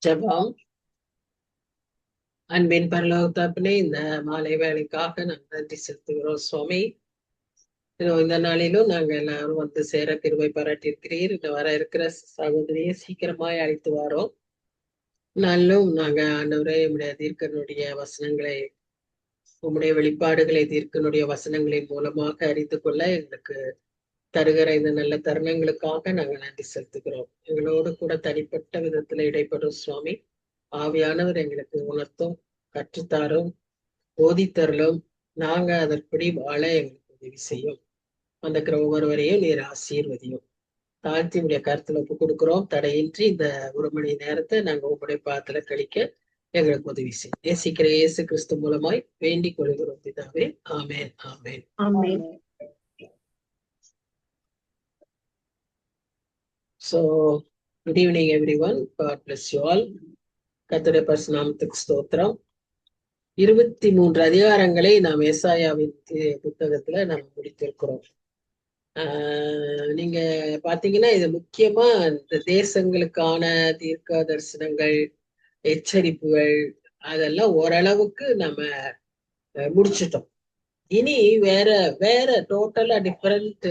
ஜெபம். அன்பின் பரலோக தகப்பனே, இந்த மாலை வேலைக்காக நாங்கள் நன்றி செலுத்துகிறோம் சுவாமி. இந்த நாளிலும் நாங்கள் எல்லாரும் வந்து சேர கிருபை பாராட்டியிருக்கிறீர். இந்த வர இருக்கிற சகோதரியை சீக்கிரமாய் அழைத்து வரோம். நாளிலும் நாங்க ஆண்டவரே உம்முடைய தீர்க்கனுடைய வசனங்களை, உம்முடைய வெளிப்பாடுகளை தீர்க்கனுடைய வசனங்களின் மூலமாக அறிந்து கொள்ள எங்களுக்கு தருகிற இந்த நல்ல தருணங்களுக்காக நாங்கள் நன்றி செலுத்துகிறோம். எங்களோடு கூட தனிப்பட்ட விதத்துல இடைப்படும் சுவாமி. ஆவியானவர் எங்களுக்கு உணர்த்தும், கற்றுத்தாரும், போதித்தருளும். நாங்க அதற்படி வாழ எங்களுக்கு உதவி செய்யும். அந்த ஒவ்வொருவரையும் நீர் ஆசீர்வதியும். தாழ்த்தி உடைய கருத்துல ஒப்பு கொடுக்கிறோம். தடையின்றி இந்த 1 மணி நேரத்தை நாங்க உங்களுடைய பாத்துல கழிக்க எங்களுக்கு உதவி செய்யும். நேசிக்கிற இயேசு கிறிஸ்து மூலமாய் வேண்டிக் கொள்கிறோம் பிதாவே. ஆமேன், ஆமேன். So, good evening everyone. God bless you all. கர்த்தருடைய பரிசுநாமத்துக்கு ஸ்தோத்திரம். 23 அதிகாரங்களை நாம் ஏசாயாவின் புத்தகத்துல நாம் முடித்திருக்கிறோம். நீங்க பாத்தீங்கன்னா இது முக்கியமா இந்த தேசங்களுக்கான தீர்க்க தரிசனங்கள், எச்சரிப்புகள் அதெல்லாம் ஓரளவுக்கு நம்ம முடிச்சிட்டோம். இனி வேற வேற டோட்டலா டிஃபரெண்ட்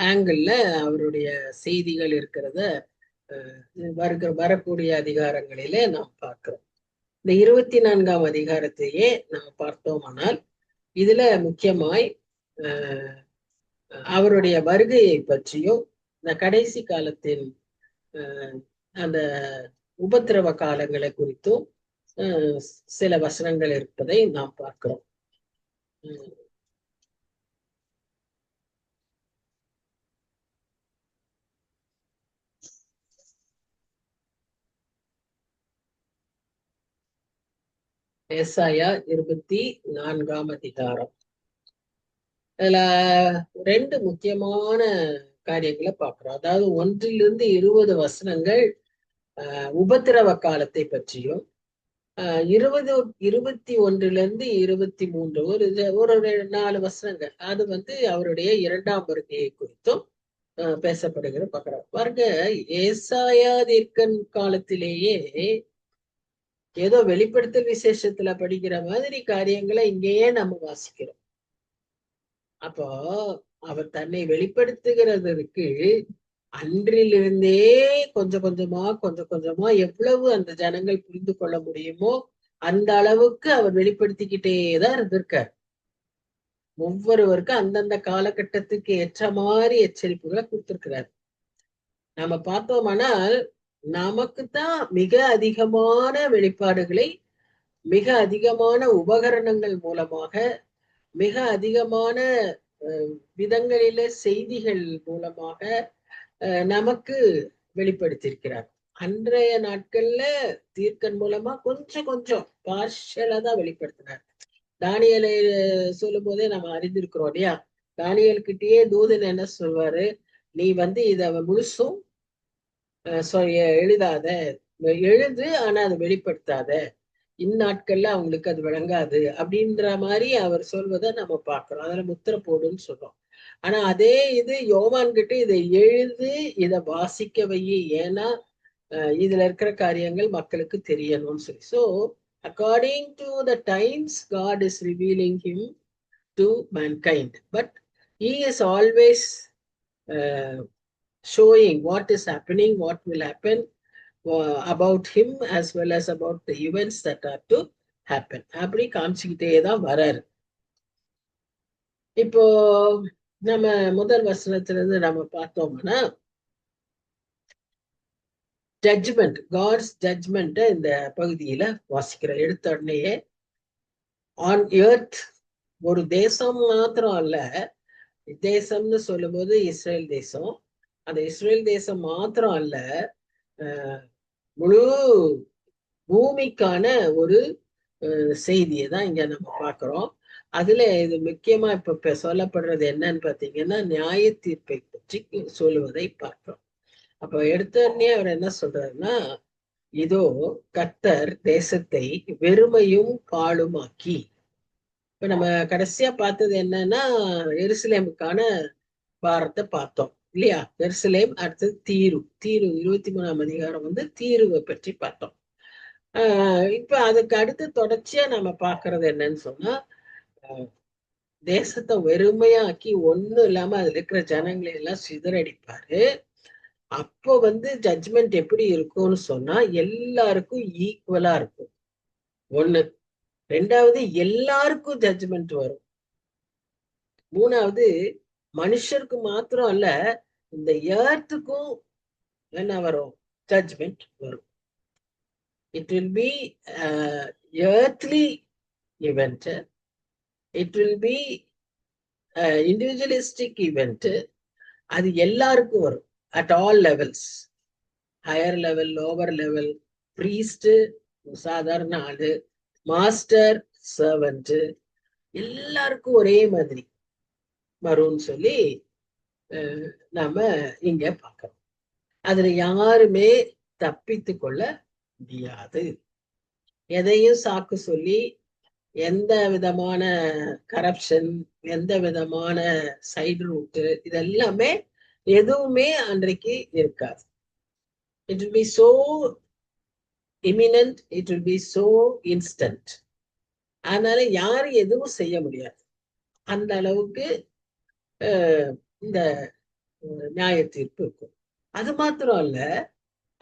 ஆங்கிள் அவருடைய செய்திகள் இருக்கிறத வரக்கூடிய அதிகாரங்களிலே நாம் பார்க்கிறோம். இந்த 24ஆம் அதிகாரத்தையே நம்ம பார்த்தோமானால் இதுல முக்கியமாய் அவருடைய வருகையை பற்றியும் இந்த கடைசி காலத்தின் அந்த உபத்திரவ காலங்களை குறித்தும் சில வசனங்கள் இருப்பதை நாம் பார்க்கிறோம். ஏசாயா 24ஆம் அதிகாரம். அதுல 2 முக்கியமான காரியங்களை பார்க்கிறோம். அதாவது 1 to 20 வசனங்கள் உபத்திரவ காலத்தை பற்றியும், 21 to 23 ஒரு 4 வசனங்கள் அது அவருடைய 2ஆம் வருகையை குறித்தும் பேசப்படுகிற பார்க்கிறோம். பாருங்க, ஏசாயா தீர்க்கன் காலத்திலேயே ஏதோ வெளிப்படுத்தல் விசேஷத்துல படிக்கிற மாதிரி காரியங்களை இங்கேயே நம்ம வாசிக்கிறோம். அப்போ அவர் தன்னை வெளிப்படுத்துகிறதற்கு அன்றிலிருந்தே கொஞ்சம் கொஞ்சமா எவ்வளவு அந்த ஜனங்கள் புரிந்து கொள்ள முடியுமோ அந்த அளவுக்கு அவர் வெளிப்படுத்திக்கிட்டேதான் இருந்திருக்கார். ஒவ்வொருவருக்கும் அந்தந்த காலகட்டத்துக்கு ஏற்ற மாதிரி எச்சரிப்புகளை கொடுத்திருக்கிறார். நாம பார்த்தோமானால் நமக்குத்தான் மிக அதிகமான வெளிப்பாடுகளை மிக அதிகமான உபகரணங்கள் மூலமாக மிக அதிகமான விதங்களில செய்திகள் மூலமாக நமக்கு வெளிப்படுத்தியிருக்கிறார். அன்றைய நாட்கள்ல தீர்க்கன் மூலமா கொஞ்சம் பார்ஷலா தான் வெளிப்படுத்தினார். தானியலை சொல்லும் போதே நம்ம அறிந்திருக்கிறோம் இல்லையா? தானியல் கிட்டேயே தூதன் என்ன சொல்வாரு, நீ இத முழுசும் எழுதாத, எழுது ஆனா அதை வெளிப்படுத்தாத, இந்நாட்கள்ல அவங்களுக்கு அது விளங்காது அப்படின்ற மாதிரி அவர் சொல்வதை நம்ம பார்க்கிறோம். அதுல முத்திர போடுன்னு சொல்றோம். ஆனா அதே இது யோவான் கிட்ட இதை எழுது, இதை வாசிக்க வை, ஏன்னா இதுல இருக்கிற காரியங்கள் மக்களுக்கு தெரியணும்னு சொல்லி. So according to the times God is revealing him to mankind, but he is always showing what is happening, what will happen about him as well as about the events that are to happen. அப்படி காமிச்சுக்கிட்டே தான் வராரு. இப்போ நம்ம முதல் வசனத்துல இருந்து நம்ம பார்த்தோம்னா ஜட்ஜ்மெண்ட், காட்ஸ் ஜட்ஜ்மெண்ட் இந்த பகுதியில வாசிக்கிற எடுத்த உடனேயே ஆன் எர்த், ஒரு தேசம் மாத்திரம் அல்ல, தேசம்னு சொல்லும் போது இஸ்ரேல் தேசம், அந்த இஸ்ரேல் தேசம் மாத்திரம் அல்ல, முழு பூமிக்கான ஒரு செய்தியை தான் இங்க நம்ம பார்க்கிறோம். அதுல இது முக்கியமா இப்ப சொல்லப்படுறது என்னன்னு பாத்தீங்கன்னா நியாய தீர்ப்பை பற்றி சொல்லுவதை பார்க்கிறோம். அப்ப எடுத்தோடனே அவர் என்ன சொல்றாருன்னா, இதோ கர்த்தர் தேசத்தை வெறுமையும் பாழுமாக்கி. இப்ப நம்ம கடைசியா பார்த்தது என்னன்னா எருசலேமுக்கான பாரத்தை பார்த்தோம். இல்லையா? எருசலேம், அடுத்தது தீரு. 23ஆம் அதிகாரம் வந்து தீருவை பற்றி பார்த்தோம். இப்ப அதுக்கு அடுத்து தொடர்ச்சியா நம்ம பாக்குறது என்னன்னு சொன்னா, தேசத்தை வெறுமையாக்கி ஒண்ணும் இல்லாம அதுல இருக்கிற ஜனங்களை எல்லாம் சிதறடிப்பாரு. அப்போ வந்து ஜட்ஜ்மெண்ட் எப்படி இருக்கும்னு சொன்னா, எல்லாருக்கும் ஈக்குவலா இருக்கும். ஒண்ணு. ரெண்டாவது, எல்லாருக்கும் ஜட்ஜ்மெண்ட் வரும். மூணாவது, மனுஷருக்கு மாத்திரம் அல்ல, இந்த ஏர்த்துக்கும் என்ன வரும்? ஜட்ஜ்மெண்ட் வரும். It will be earthly event. It will be individualistic event. அது எல்லாருக்கும் வரும், at all levels. Higher level, lower level, priest, சாதாரண ஆளு, மாஸ்டர், சர்வெண்ட், எல்லாருக்கும் ஒரே மாதிரி வரும்னு சொல்லி நாம இங்க பார்க்கிறோம். அதுல யாருமே தப்பித்து கொள்ள முடியாது. எதையும் சாக்கு சொல்லி, எந்த விதமான கரப்ஷன், எந்த விதமான சைடு ரூட்டு, இதெல்லாமே எதுவுமே அன்றைக்கு இருக்காது. It will be so imminent, it will be so instant. அதனால யாரும் எதுவும் செய்ய முடியாது. அந்த அளவுக்கு இந்த நியாய தீர்ப்பு இருக்கும். அது மாத்திரம் இல்ல,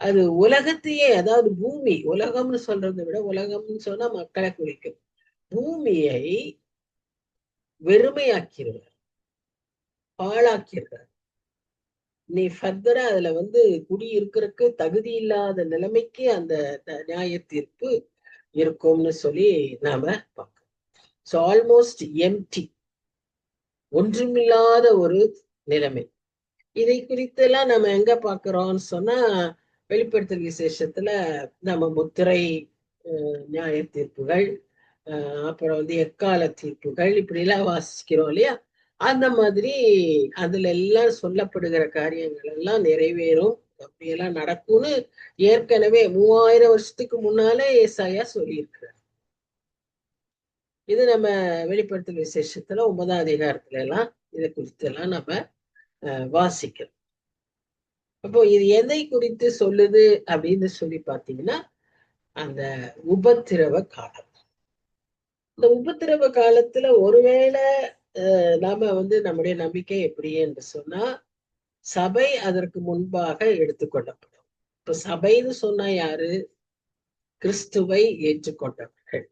அது உலகத்தையே, அதாவது பூமி, உலகம்னு சொல்றதை விட உலகம்னு சொன்னா மக்களை குறிக்கும், பூமியை வெறுமையாக்கிறார், பாழாக்கிறார். நீ ஃபர்தரா அதுல வந்து குடியிருக்கிறதுக்கு தகுதி இல்லாத நிலைமைக்கு அந்த நியாய தீர்ப்பு இருக்கும்னு சொல்லி நாம பார்க்கிறோம். ஸோ ஆல்மோஸ்ட் எம்டி, ஒன்றுமில்லாத ஒரு நிலைமை. இதை குறித்தெல்லாம் நம்ம எங்க பார்க்கிறோம்னு சொன்னா, வெளிப்படுத்தல் விசேஷத்துல நம்ம முத்திரை நியாய தீர்ப்புகள், அப்புறம் வந்து எக்கால தீர்ப்புகள், இப்படி எல்லாம் வாசிக்கிறோம் இல்லையா? அந்த மாதிரி அதுல எல்லாம் சொல்லப்படுகிற காரியங்கள் எல்லாம் நிறைவேறும், அப்படியெல்லாம் நடக்கும்னு ஏற்கனவே 3000 வருஷத்துக்கு முன்னாலே ஏசாயா சொல்லியிருக்கிறார். இது நம்ம வெளிப்படுத்தல் விசேஷத்துல 9ஆம் அதிகாரத்துல எல்லாம் இதை குறித்து எல்லாம் நம்ம வாசிக்கிறோம். அப்போ இது எதை குறித்து சொல்லுது அப்படின்னு சொல்லி பாத்தீங்கன்னா, அந்த உபத்திரவ காலம். இந்த உபத்திரவ காலத்துல ஒருவேளை நாம வந்து நம்முடைய நம்பிக்கை எப்படி என்று சொன்னா, சபை அதற்கு முன்பாக எடுத்துக்கொள்ளப்படும். இப்ப சபைன்னு சொன்னா யாரு? கிறிஸ்துவை ஏற்றுக்கொண்டவர்கள்.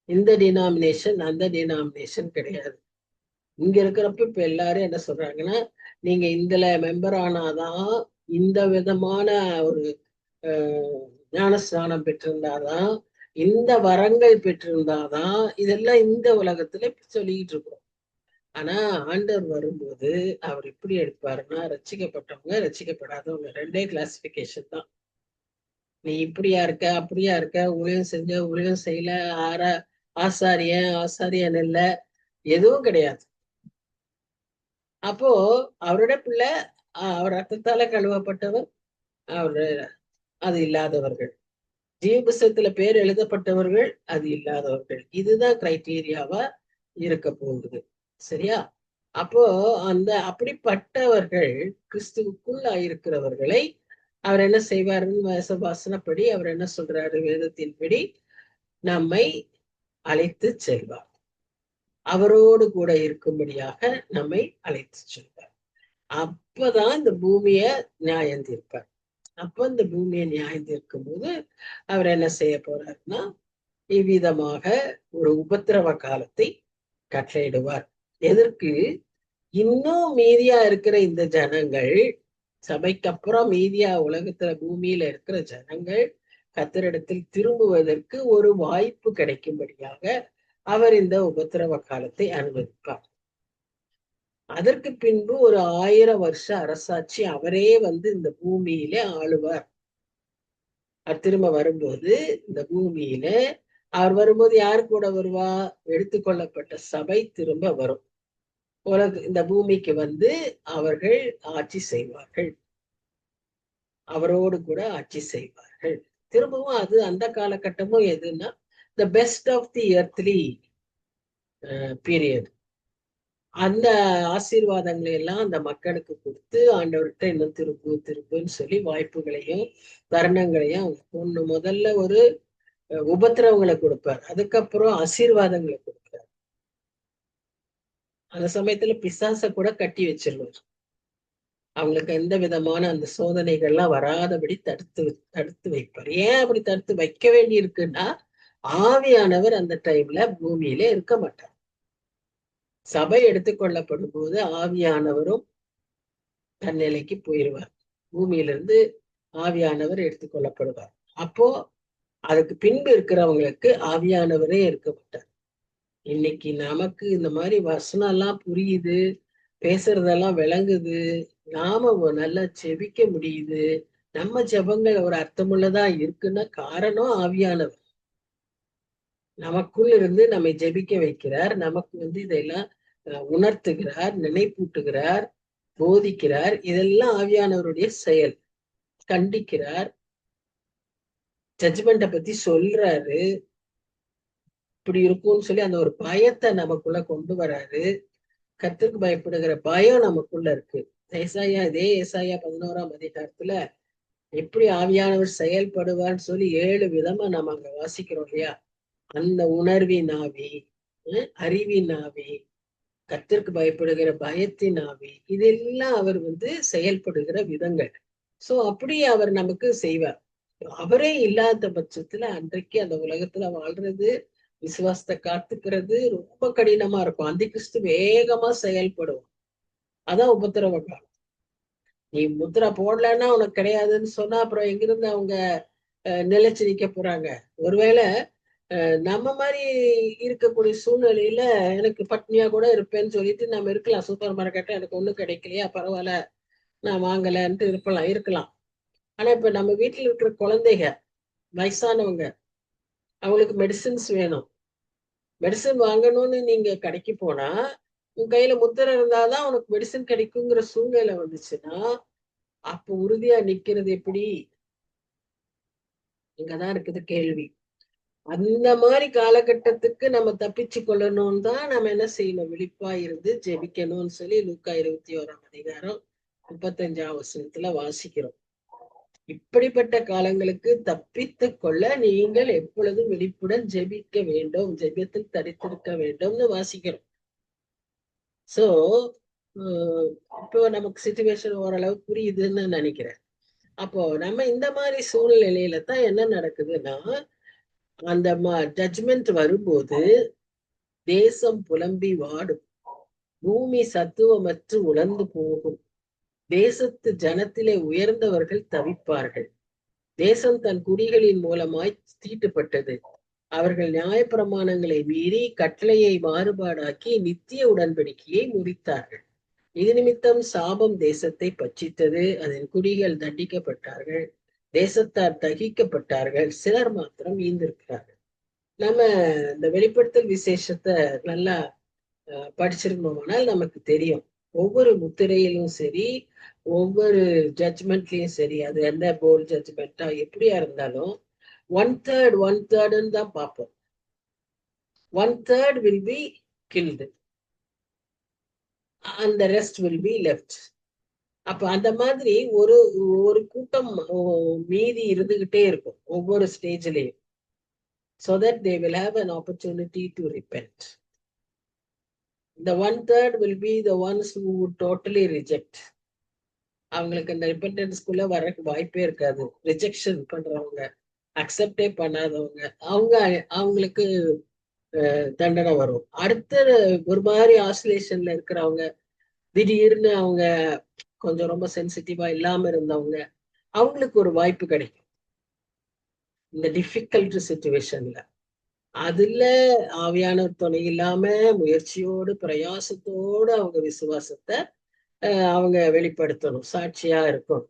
இந்த டினாமினேஷன் அந்த டினாமினேஷன் கிடையாது. இங்க இருக்கிறப்ப இப்ப எல்லாரும் என்ன சொல்றாங்கன்னா, நீங்க இதுல மெம்பர் ஆனாதான், இந்த விதமான ஒரு ஞானஸ்நானம் பெற்றிருந்தாதான், இந்த வரங்கள் பெற்றிருந்தாதான், இதெல்லாம் இந்த உலகத்துல சொல்லிக்கிட்டு இருக்கிறோம். ஆனா ஆண்டவர் வரும்போது அவர் எப்படி எடுப்பாருன்னா, ரட்சிக்கப்பட்டவங்க, ரட்சிக்கப்படாதவங்க, ரெண்டே கிளாசிபிகேஷன் தான். நீ இப்படியா இருக்க, அப்படியா இருக்க, ஊழியம் செஞ்ச, ஊழியம் செய்யல, ஆசாரியன் இல்ல, எதுவும் கிடையாது. அப்போ அவரோட பிள்ளை, அவர் ரத்தத்தால கழுவப்பட்டவர், அவரு அது இல்லாதவர்கள், ஜீவ புஸ்தகத்துல பேர் எழுதப்பட்டவர்கள், அது இல்லாதவர்கள். இதுதான் கிரைட்டீரியாவா இருக்க போகுது. சரியா? அப்போ அந்த அப்படிப்பட்டவர்கள், கிறிஸ்துவுக்குள்ள இருக்கிறவர்களை அவர் என்ன செய்வாருன்னு வாசனப்படி அவர் என்ன சொல்றாரு? வேதத்தின்படி நம்மை அழைத்து செல்வார், அவரோடு கூட இருக்கும்படியாக நம்மை அழைத்து செல்வார். அப்பதான் இந்த பூமிய நியாயம் தீர்ப்பார். அப்ப இந்த பூமியை நியாயம் தீர்க்கும் போது அவர் என்ன செய்ய போறாருன்னா, இவ்விதமாக ஒரு உபத்திரவ காலத்தை கட்டளையிடுவார். எதற்கு? இன்னும் மீதியா இருக்கிற இந்த ஜனங்கள், சபைக்கு அப்புறம் மீதியா உலகத்துல பூமியில இருக்கிற ஜனங்கள் கர்த்தரிடத்தில் திரும்புவதற்கு ஒரு வாய்ப்பு கிடைக்கும்படியாக அவர் இந்த உபத்திரவ காலத்தை அனுமதிப்பார். அதற்கு பின்பு ஒரு 1000 வருஷ அரசாட்சி அவரே வந்து இந்த பூமியிலே ஆளுவார். திரும்ப வரும்போது இந்த பூமியில அவர் வரும்போது யாரு கூட வருவா? எடுத்துக்கொள்ளப்பட்ட சபை திரும்ப வரும். இந்த பூமிக்கு வந்து அவர்கள் ஆட்சி செய்வார்கள், அவரோடு கூட ஆட்சி செய்வார்கள். திரும்பவும் அது அந்த காலகட்டமும் எதுன்னா, the best of the earthly period. அந்த ஆசீர்வாதங்களை எல்லாம் அந்த மக்களுக்கு கொடுத்து ஆண்டவர்கிட்ட இன்னும் திருப்புன்னு சொல்லி வாய்ப்புகளையும் தருணங்களையும் ஒண்ணு முதல்ல ஒரு உபத்திரவங்களை கொடுப்பார், அதுக்கப்புறம் ஆசீர்வாதங்களை கொடுப்பார். அந்த சமயத்துல பிசாச கூட கட்டி வச்சிருவார். அவங்களுக்கு எந்த விதமான அந்த சோதனைகள்லாம் வராதபடி தடுத்து தடுத்து வைப்பார். ஏன் அப்படி தடுத்து வைக்க வேண்டி இருக்குன்னா, ஆவியானவர் அந்த டைம்ல பூமியில இருக்க மாட்டார். சபை எடுத்துக்கொள்ளப்படும் போது ஆவியானவரும் தன்னிலைக்கு போயிடுவார். பூமியிலிருந்து ஆவியானவர் எடுத்துக்கொள்ளப்படுவார். அப்போ அதுக்கு பின்பு இருக்கிறவங்களுக்கு ஆவியானவரே இருக்க மாட்டார். இன்னைக்கு நமக்கு இந்த மாதிரி வசனம் எல்லாம் புரியுது, பேசுறதெல்லாம் விளங்குது, நாம நல்லா செபிக்க முடியுது, நம்ம ஜெபங்கள் ஒரு அர்த்தமுள்ளதா இருக்குன்னா காரணம் ஆவியானவர் நமக்குள்ள இருந்து நம்மை ஜெபிக்க வைக்கிறார். நமக்கு இதெல்லாம் உணர்த்துகிறார், நினைப்பூட்டுகிறார், போதிக்கிறார். இதெல்லாம் ஆவியானவருடைய செயல். கண்டிக்கிறார், ஜட்ஜ்மெண்ட்டை பத்தி சொல்றாரு, இப்படி இருக்கும்னு சொல்லி அந்த ஒரு பயத்தை நமக்குள்ள கொண்டு வராரு. கர்த்தருக்கு பயப்படுகிற பயம் நமக்குள்ள இருக்கு. இதே ஏசாயா 11ஆம் அதிகாரத்துல எப்படி ஆவியானவர் செயல்படுவார்னு சொல்லி 7 விதமா நம்ம அங்க வாசிக்கிறோம் இல்லையா? அந்த உணர்வின் ஆவி, அறிவின் ஆவி, கர்த்தருக்கு பயப்படுகிற பயத்தின் ஆவி, இதெல்லாம் அவர் செயல்படுகிற விதங்கள். சோ அப்படி அவர் நமக்கு செய்வார். அவரே இல்லாத பட்சத்துல அன்றைக்கு அந்த உலகத்துல வாழ்றது, விசுவாசத்தை காத்துக்கிறது ரொம்ப கடினமா இருக்கும். அந்த கிறிஸ்து வேகமா செயல்படும். அதான் உபத்திரவ காலம். நீ முத்திரை போடலன்னா உனக்கு கிடையாதுன்னு சொன்னா அப்புறம் எங்கிருந்து அவங்க நிலைச்சு நிக்க போறாங்க? ஒருவேளை நம்ம மாதிரி இருக்கக்கூடிய சூழ்நிலையில எனக்கு பட்னியா கூட இருப்பேன்னு சொல்லிட்டு நம்ம இருக்கலாம். சூப்பர் மார்க்கெட்டை எனக்கு ஒண்ணும் கிடைக்கலையா, பரவாயில்ல நான் வாங்கலன்ட்டு இருக்கலாம். ஆனா இப்ப நம்ம வீட்டுல இருக்கிற குழந்தைங்க, வயசானவங்க, அவங்களுக்கு மெடிசின்ஸ் வேணும். மெடிசன் வாங்கணும்னு நீங்க கடைக்கு போனா உன் கையில முத்திரை இருந்தாதான் உனக்கு மெடிசன் கிடைக்குங்கிற சூழ்நிலை வந்துச்சுன்னா அப்ப உறுதியா நிக்கிறது எப்படி? இங்கதான் இருக்குது கேள்வி. அந்த மாதிரி காலகட்டத்துக்கு நம்ம தப்பிச்சு கொள்ளணும்னு தான் நம்ம என்ன செய்யணும்? விழிப்பா இருந்து ஜெபிக்கணும்னு சொல்லி லூக்கா 21ஆம் அதிகாரம் 35ஆம் வசனத்துல வாசிக்கிறோம். இப்படிப்பட்ட காலங்களுக்கு தப்பித்து கொள்ள நீங்கள் எப்பொழுதும் விழிப்புடன் ஜெபிக்க வேண்டும், ஜெபத்தில் தரித்திருக்க வேண்டும்னு வாசிக்கிறோம். சோ இப்போ நமக்கு சிச்சுவேஷன் ஓரளவு புரியுதுன்னு நினைக்கிறேன். அப்போ நம்ம இந்த மாதிரி சூழ்நிலையில தான் என்ன நடக்குதுன்னா, அந்த ஜட்ஜ்மெண்ட் வரும்போது தேசம் புலம்பி வாடும், பூமி சத்துவமற்று உலர்ந்து போகும், தேசத்து ஜனத்திலே உயர்ந்தவர்கள் தவிப்பார்கள். தேசம் தன் குடிகளின் மூலமாய் தீட்டுப்பட்டது. அவர்கள் நியாயப்பிரமாணங்களை மீறி கட்டளையை மாறுபாடாக்கி நித்திய உடன்படிக்கையை முறித்தார்கள். இது நிமித்தம் சாபம் தேசத்தை பட்சித்தது. அதன் குடிகள் தண்டிக்கப்பட்டார்கள், தேசத்தார் தகிக்கப்பட்டார்கள், சிலர் மாத்திரம் ஈந்திருக்கிறார்கள். நம்ம இந்த வெளிப்படுத்தல் விசேஷத்தை நல்லா படிச்சிருந்தோம்னால் நமக்கு தெரியும். ஒவ்வொரு முத்திரையிலும் சரி, ஒவ்வொரு ஜட்ஜ்மெண்ட்லயும் சரி, அது எந்த போல் ஜட்ஜ்மெண்டா எப்படியா இருந்தாலும் 1/3 தான் பார்ப்போம். 1/3 will be killed and the rest will be left. அப்ப அந்த மாதிரி ஒரு ஒரு கூட்டம் மீதி இருந்துகிட்டே இருக்கும் ஒவ்வொரு ஸ்டேஜ்லயும். so that they will have an opportunity to repent. The 1/3 will be the ones who would totally reject. அவங்களுக்கு அந்த ரிப்பெண்டன்ஸ்குள்ள வர வாய்ப்பே இருக்காது. ரிஜெக்ஷன் பண்றவங்க, அக்செப்டே பண்ணாதவங்க, அவங்களுக்கு தண்டனை வரும். அடுத்த ஒரு மாதிரி ஆசிலேஷன்ல இருக்கிறவங்க, திடீர்னு அவங்க கொஞ்சம் ரொம்ப சென்சிட்டிவா இல்லாம இருந்தவங்க, அவங்களுக்கு ஒரு வாய்ப்பு கிடைக்கும் இந்த டிஃபிகல்ட் சிச்சுவேஷன்ல. அதுல ஆவியான துணை இல்லாம முயற்சியோடு பிரயாசத்தோடு அவங்க விசுவாசத்தை அவங்க வெளிப்படுத்தணும், சாட்சியா இருக்கணும்.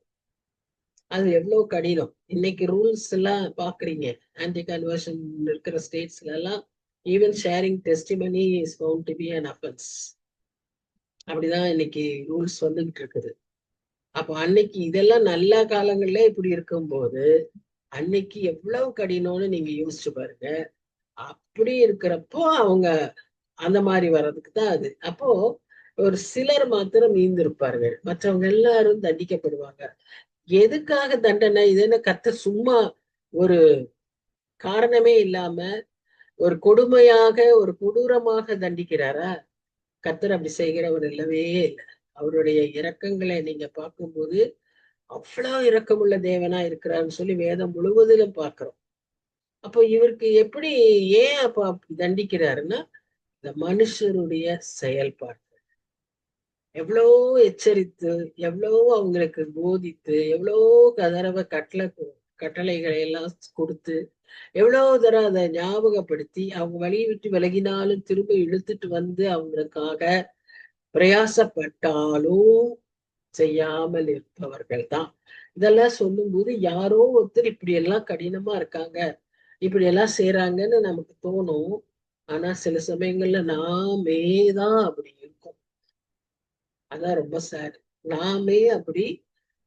அது எவ்வளவு கடினம். இன்னைக்கு ரூல்ஸ் எல்லாம் பாக்குறீங்க, ஆன்டி கன்வர்ஷன் இருக்கிற ஸ்டேட்ஸ்ல எல்லாம் even sharing testimony is found to be an offense. அப்படிதான் இன்னைக்கு ரூல்ஸ் வந்துகிட்டு இருக்குது. அப்போ அன்னைக்கு இதெல்லாம் நல்ல காலங்கள்ல இப்படி இருக்கும்போது அன்னைக்கு எவ்வளவு கடினம்னு நீங்க யோசிச்சு பாருங்க. அப்படி இருக்கிறப்போ அவங்க அந்த மாதிரி வர்றதுக்கு தான் அது. அப்போ ஒரு சிலர் மாத்திரம் மீந்திருப்பார்கள், மற்றவங்க எல்லாரும் தண்டிக்கப்படுவாங்க. எதுக்காக தண்டனை? இது என்ன கர்த்தர் சும்மா ஒரு காரணமே இல்லாம ஒரு கொடுமையாக ஒரு கொடூரமாக தண்டிக்கிறாரா? கர்த்தர் அப்படி செய்கிறவர் இல்லவே இல்லை. அவருடைய இரக்கங்களை நீங்க பார்க்கும்போது அவ்வளவு இரக்கமுள்ள தேவனா இருக்கிறான்னு சொல்லி வேதம் முழுவதிலும் பார்க்கிறோம். அப்போ இவருக்கு எப்படி, ஏன் அப்ப அப்படி தண்டிக்கிறாருன்னா, இந்த மனுஷருடைய செயல்பாடு எவ்வளோ எச்சரித்து, எவ்வளோ அவங்களுக்கு போதித்து, எவ்வளோ தடவை கட்டளைகளை எல்லாம் கொடுத்து, எவ்வளவு தடவை அதை ஞாபகப்படுத்தி அவங்க வழியை விட்டு விலகினாலும் திரும்ப இழுத்துட்டு வந்து அவங்களுக்காக பிரயாசப்பட்டாலும் செய்யாமல் இருப்பவர்கள் தான். இதெல்லாம் சொல்லும்போது யாரோ ஒருத்தர் இப்படி எல்லாம் கடினமா இருக்காங்க, இப்படி எல்லாம் செய்யறாங்கன்னு நமக்கு தோணும். ஆனா சில சமயங்கள்ல நாமே தான் அப்படி இருக்கும். அதான் ரொம்ப சேட். நாமே அப்படி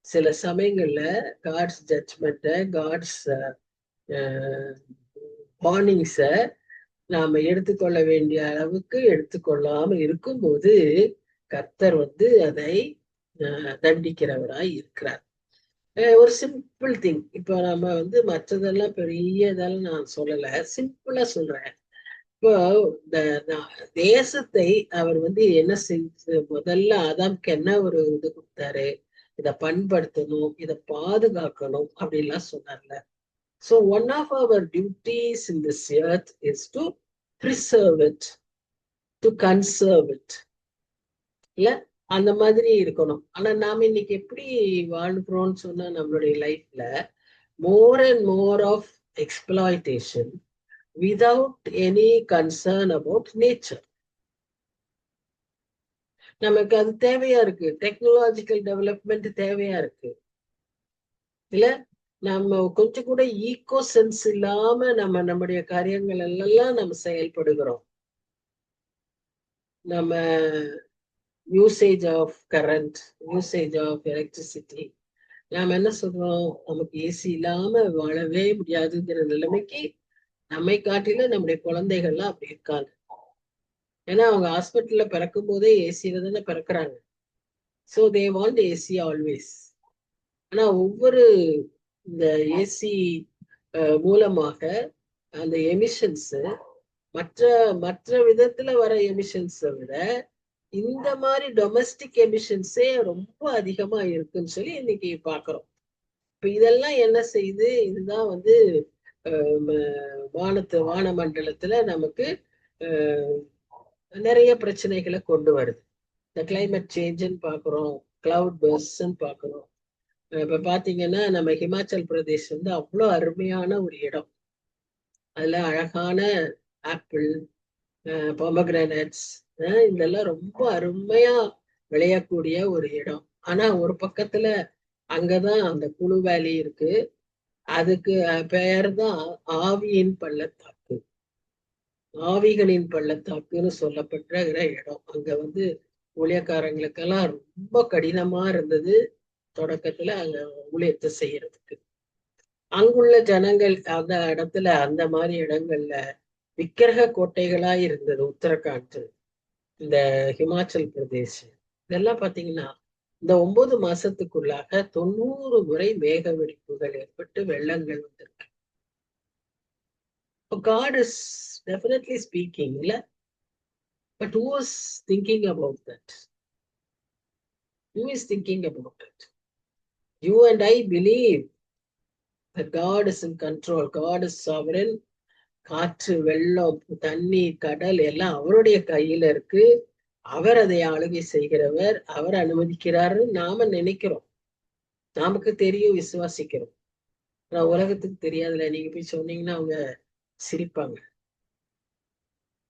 சில சமயங்கள்ல காட்ஸ் ஜட்ஜ்மெண்ட, காட்ஸ் வார்னிங்ஸ நாம எடுத்துக்கொள்ள வேண்டிய அளவுக்கு எடுத்துக்கொள்ளாம இருக்கும்போது கர்த்தர் வந்து அதை தண்டிக்கிறவராய் இருக்கிறார். ஒரு சிம்பிள் திங். இப்போ நம்ம வந்து மற்றதெல்லாம் பெரிய இதெல்லாம் நான் சொல்லல, சிம்பிளா சொல்றேன். இப்போ இந்த தேசத்தை அவர் வந்து என்ன செஞ்சு முதல்ல ஆதாம்க்கு என்ன ஒரு இது கொடுத்தாரு, இத பண்படுத்தணும், இத பாதுகாக்கணும் அப்படின்லாம் சொன்னார்ல. So one of our duties in this earth is to preserve it, to conserve it. இல்ல, அந்த மாதிரி இருக்கணும். ஆனா நாம இன்னைக்கு எப்படி வாழ்கிறோம்னு சொன்னா, நம்மளுடைய லைஃப்ல more and more of exploitation without any concern about nature. நமக்கு அது தேவையா இருக்கு, டெக்னாலஜிக்கல் டெவலப்மெண்ட் தேவையா இருக்கு. இல்ல, நம்ம கொஞ்சம் கூட ஈகோ சென்ஸ் இல்லாம நம்முடைய காரியங்கள் எல்லாம் நம்ம செயல்படுகிறோம். நம்ம usage of current, usage of electricity, நாம என்ன சொல்றோம், நமக்கு ஏசி இல்லாம வாழவே முடியாதுங்கிற நிலைமைக்கு நம்மை காட்டில நம்முடைய குழந்தைகள்லாம் அப்படி இருக்காங்க. ஏன்னா அவங்க ஹாஸ்பிட்டல்ல பிறக்கும் போதே ஏசியில தானே பிறக்கிறாங்க. So they want AC always. ஆனா ஒவ்வொரு இந்த ஏசி மூலமாக அந்த எமிஷன்ஸ் மற்ற மற்ற விதத்துல வர எமிஷன்ஸை விட இந்த மாதிரி டொமஸ்டிக் எமிஷன்ஸே ரொம்ப அதிகமா இருக்குன்னு சொல்லி இன்னைக்கு பாக்குறோம். இப்ப இதெல்லாம் என்ன செய்யுது, இதுதான் வந்து வான மண்டலத்துல நமக்கு நிறைய பிரச்சனைகளை கொண்டு வருது. இந்த கிளைமேட் சேஞ்சுன்னு பாக்குறோம், கிளவுட் பர்ஸ்ட்ன்னு பாக்குறோம். இப்ப பாத்தீங்கன்னா நம்ம ஹிமாச்சல் பிரதேஷ் வந்து அவ்வளோ அருமையான ஒரு இடம். அதுல அழகான ஆப்பிள், பொமக்ரானட்ஸ், இதெல்லாம் ரொம்ப அருமையா விளையக்கூடிய ஒரு இடம். ஆனா ஒரு பக்கத்துல அங்கதான் அந்த குளு வேலி இருக்கு. அதுக்கு பெயர் தான் ஆவியின் பள்ளத்தாக்கு, ஆவிகளின் பள்ளத்தாக்குன்னு சொல்லப்பட்ட இடம். அங்க வந்து ஊழியக்காரங்களுக்கெல்லாம் ரொம்ப கடினமா இருந்தது தொடக்கத்துல அங்க ஊழியத்தை செய்யறதுக்கு. அங்குள்ள ஜனங்கள் அந்த இடத்துல, அந்த மாதிரி இடங்கள்ல விக்கிரக கோட்டைகளா இருந்தது. உத்தரகாண்ட், இந்த ஹிமாச்சல் பிரதேஷ், இதெல்லாம் பாத்தீங்கன்னா இந்த 9 மாசத்துக்குள்ளாக 90 முறை மேக வெடிப்புகள் ஏற்பட்டு வெள்ளங்கள் வந்திருக்கு. God is definitely speaking, இல்ல? But who is thinking about that? Who is thinking about it? You and I believe that God is in control. God is sovereign. காற்று, வெள்ளம், தண்ணீர், கடல் எல்லாம் அவருடைய கையில இருக்கு. அவர் அதை ஆளுகை செய்கிறவர், அவர் அனுமதிக்கிறாருன்னு நாம நினைக்கிறோம். நமக்கு தெரியும், விசுவாசிக்கிறோம். ஆனா உலகத்துக்கு தெரியாதுல. நீங்க போய் சொன்னீங்கன்னா அவங்க சிரிப்பாங்க.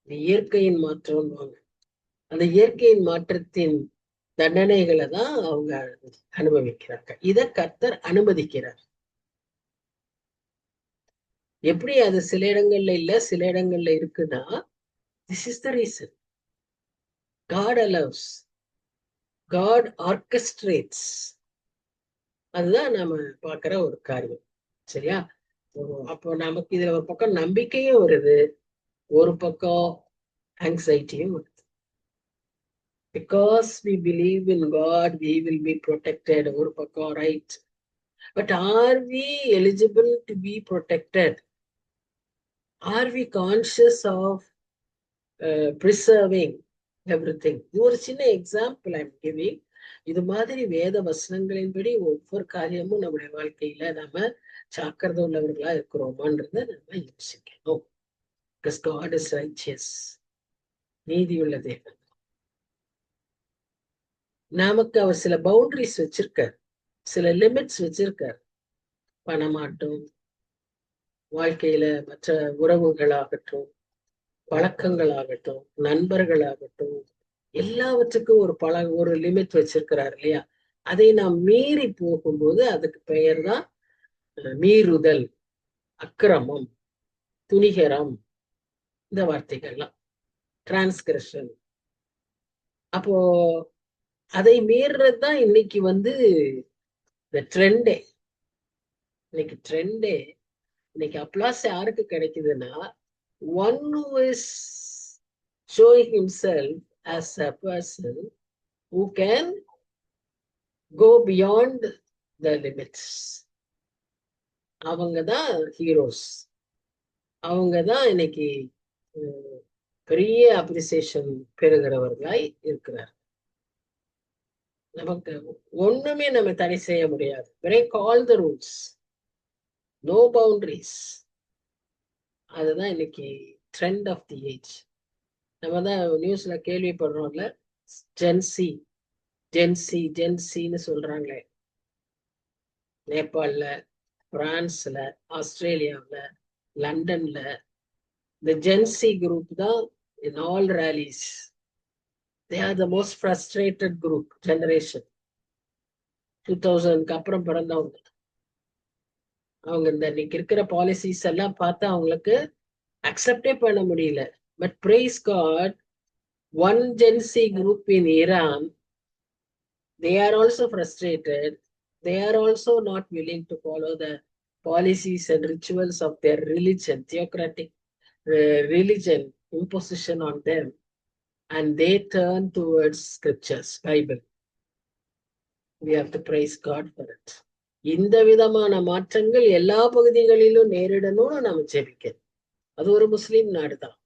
இயற்கையின் மாற்றம்வாங்க. அந்த இயற்கையின் மாற்றத்தின் தண்டனைகளை தான் அவங்க அனுபவிக்கிறாங்க. இத கர்த்தர் அனுமதிக்கிறார். எப்படி அது சில இடங்கள்ல இல்ல, சில இடங்கள்ல இருக்குன்னா, this is the reason. God allows, God orchestrates. அதுதான் நாம பாக்குற ஒரு காரியம். சரியா? அப்போ நமக்கு இதுல ஒரு பக்கம் நம்பிக்கையும் வருது, ஒரு பக்கம் ஆங்ஸைட்டியும் வருது. Because we believe in God, we will be protected. ஒரு பக்கம் right. But are we eligible to be protected? Are we conscious of preserving everything? இது ஒரு சின்ன எக்ஸாம்பிள் ஐம் கிவிங். இது மாதிரி வேத வசனங்களின்படி ஒவ்வொரு காரியமும் நம்முடைய வாழ்க்கையில நம்ம ஜாக்கிரதை உள்ளவர்களா இருக்கிறோமான்றத நம்ம யோசிக்கணும். Because God is righteous. நீதியுள்ள தேவன். நமக்கு அவர் சில பவுண்டரிஸ் வச்சிருக்கார், சில லிமிட்ஸ் வச்சிருக்கார். பணமாட்டும், வாழ்க்கையில மற்ற உறவுகளாகட்டும், பழக்கங்களாகட்டும், நண்பர்களாகட்டும், எல்லாவற்றுக்கும் ஒரு லிமிட் வச்சிருக்கிறார் இல்லையா? அதை நாம் மீறி போகும்போது அதுக்கு பெயர் தான் மீறுதல், அக்கிரமம், துணிகரம், இந்த வார்த்தைகள்லாம் டிரான்ஸ்கிரஷன். அப்போ அதை மீறுறது தான் இன்னைக்கு இந்த ட்ரெண்டே. இன்னைக்கு அப்ளாஸ் யாருக்கு கிடைக்குதுன்னா, one who is showing himself as a person who can go beyond the limits. அவங்க தான் ஹீரோஸ். அவங்க தான் இன்னைக்கு பெரிய அப்ரிசியேஷன் பெறுகிறவர்களாய் இருக்கிறார். நமக்கு ஒண்ணுமே நம்ம தடை செய்ய முடியாது. Break all the rules, no boundaries. அதுதான் இன்னைக்கு ட்ரெண்ட் ஆஃப் தி ஏஜ். நம்ம தான் நியூஸ்ல கேள்விப்படுறோம்ல, ஜென்சின்னு சொல்றாங்களே. நேபாள்ல, பிரான்ஸ்ல, ஆஸ்திரேலியாவில், லண்டன்ல இந்த ஜென்சி குரூப் தான் in all rallies. They are the most frustrated group, generation. 2000க்கு அப்புறம் பிறந்தவங்க. அவங்க இன்னைக்கு இருக்கிற பாலிசிஸ் எல்லாம் பார்த்தா அவங்களுக்கு அக்செப்டே பண்ண முடியல. But praise God, one Gen Z group in Iran, they are also frustrated. They are also not willing to follow the policies and rituals of their religion, theocratic religion imposition on them, and they turn towards scriptures, Bible. We have to praise God for it. இந்த விதமான மாற்றங்கள் எல்லா பகுதிகளிலும் நேரிடணும்னு நம்ம ஜெபிக்கணும். அது ஒரு முஸ்லீம் நாடு தான்,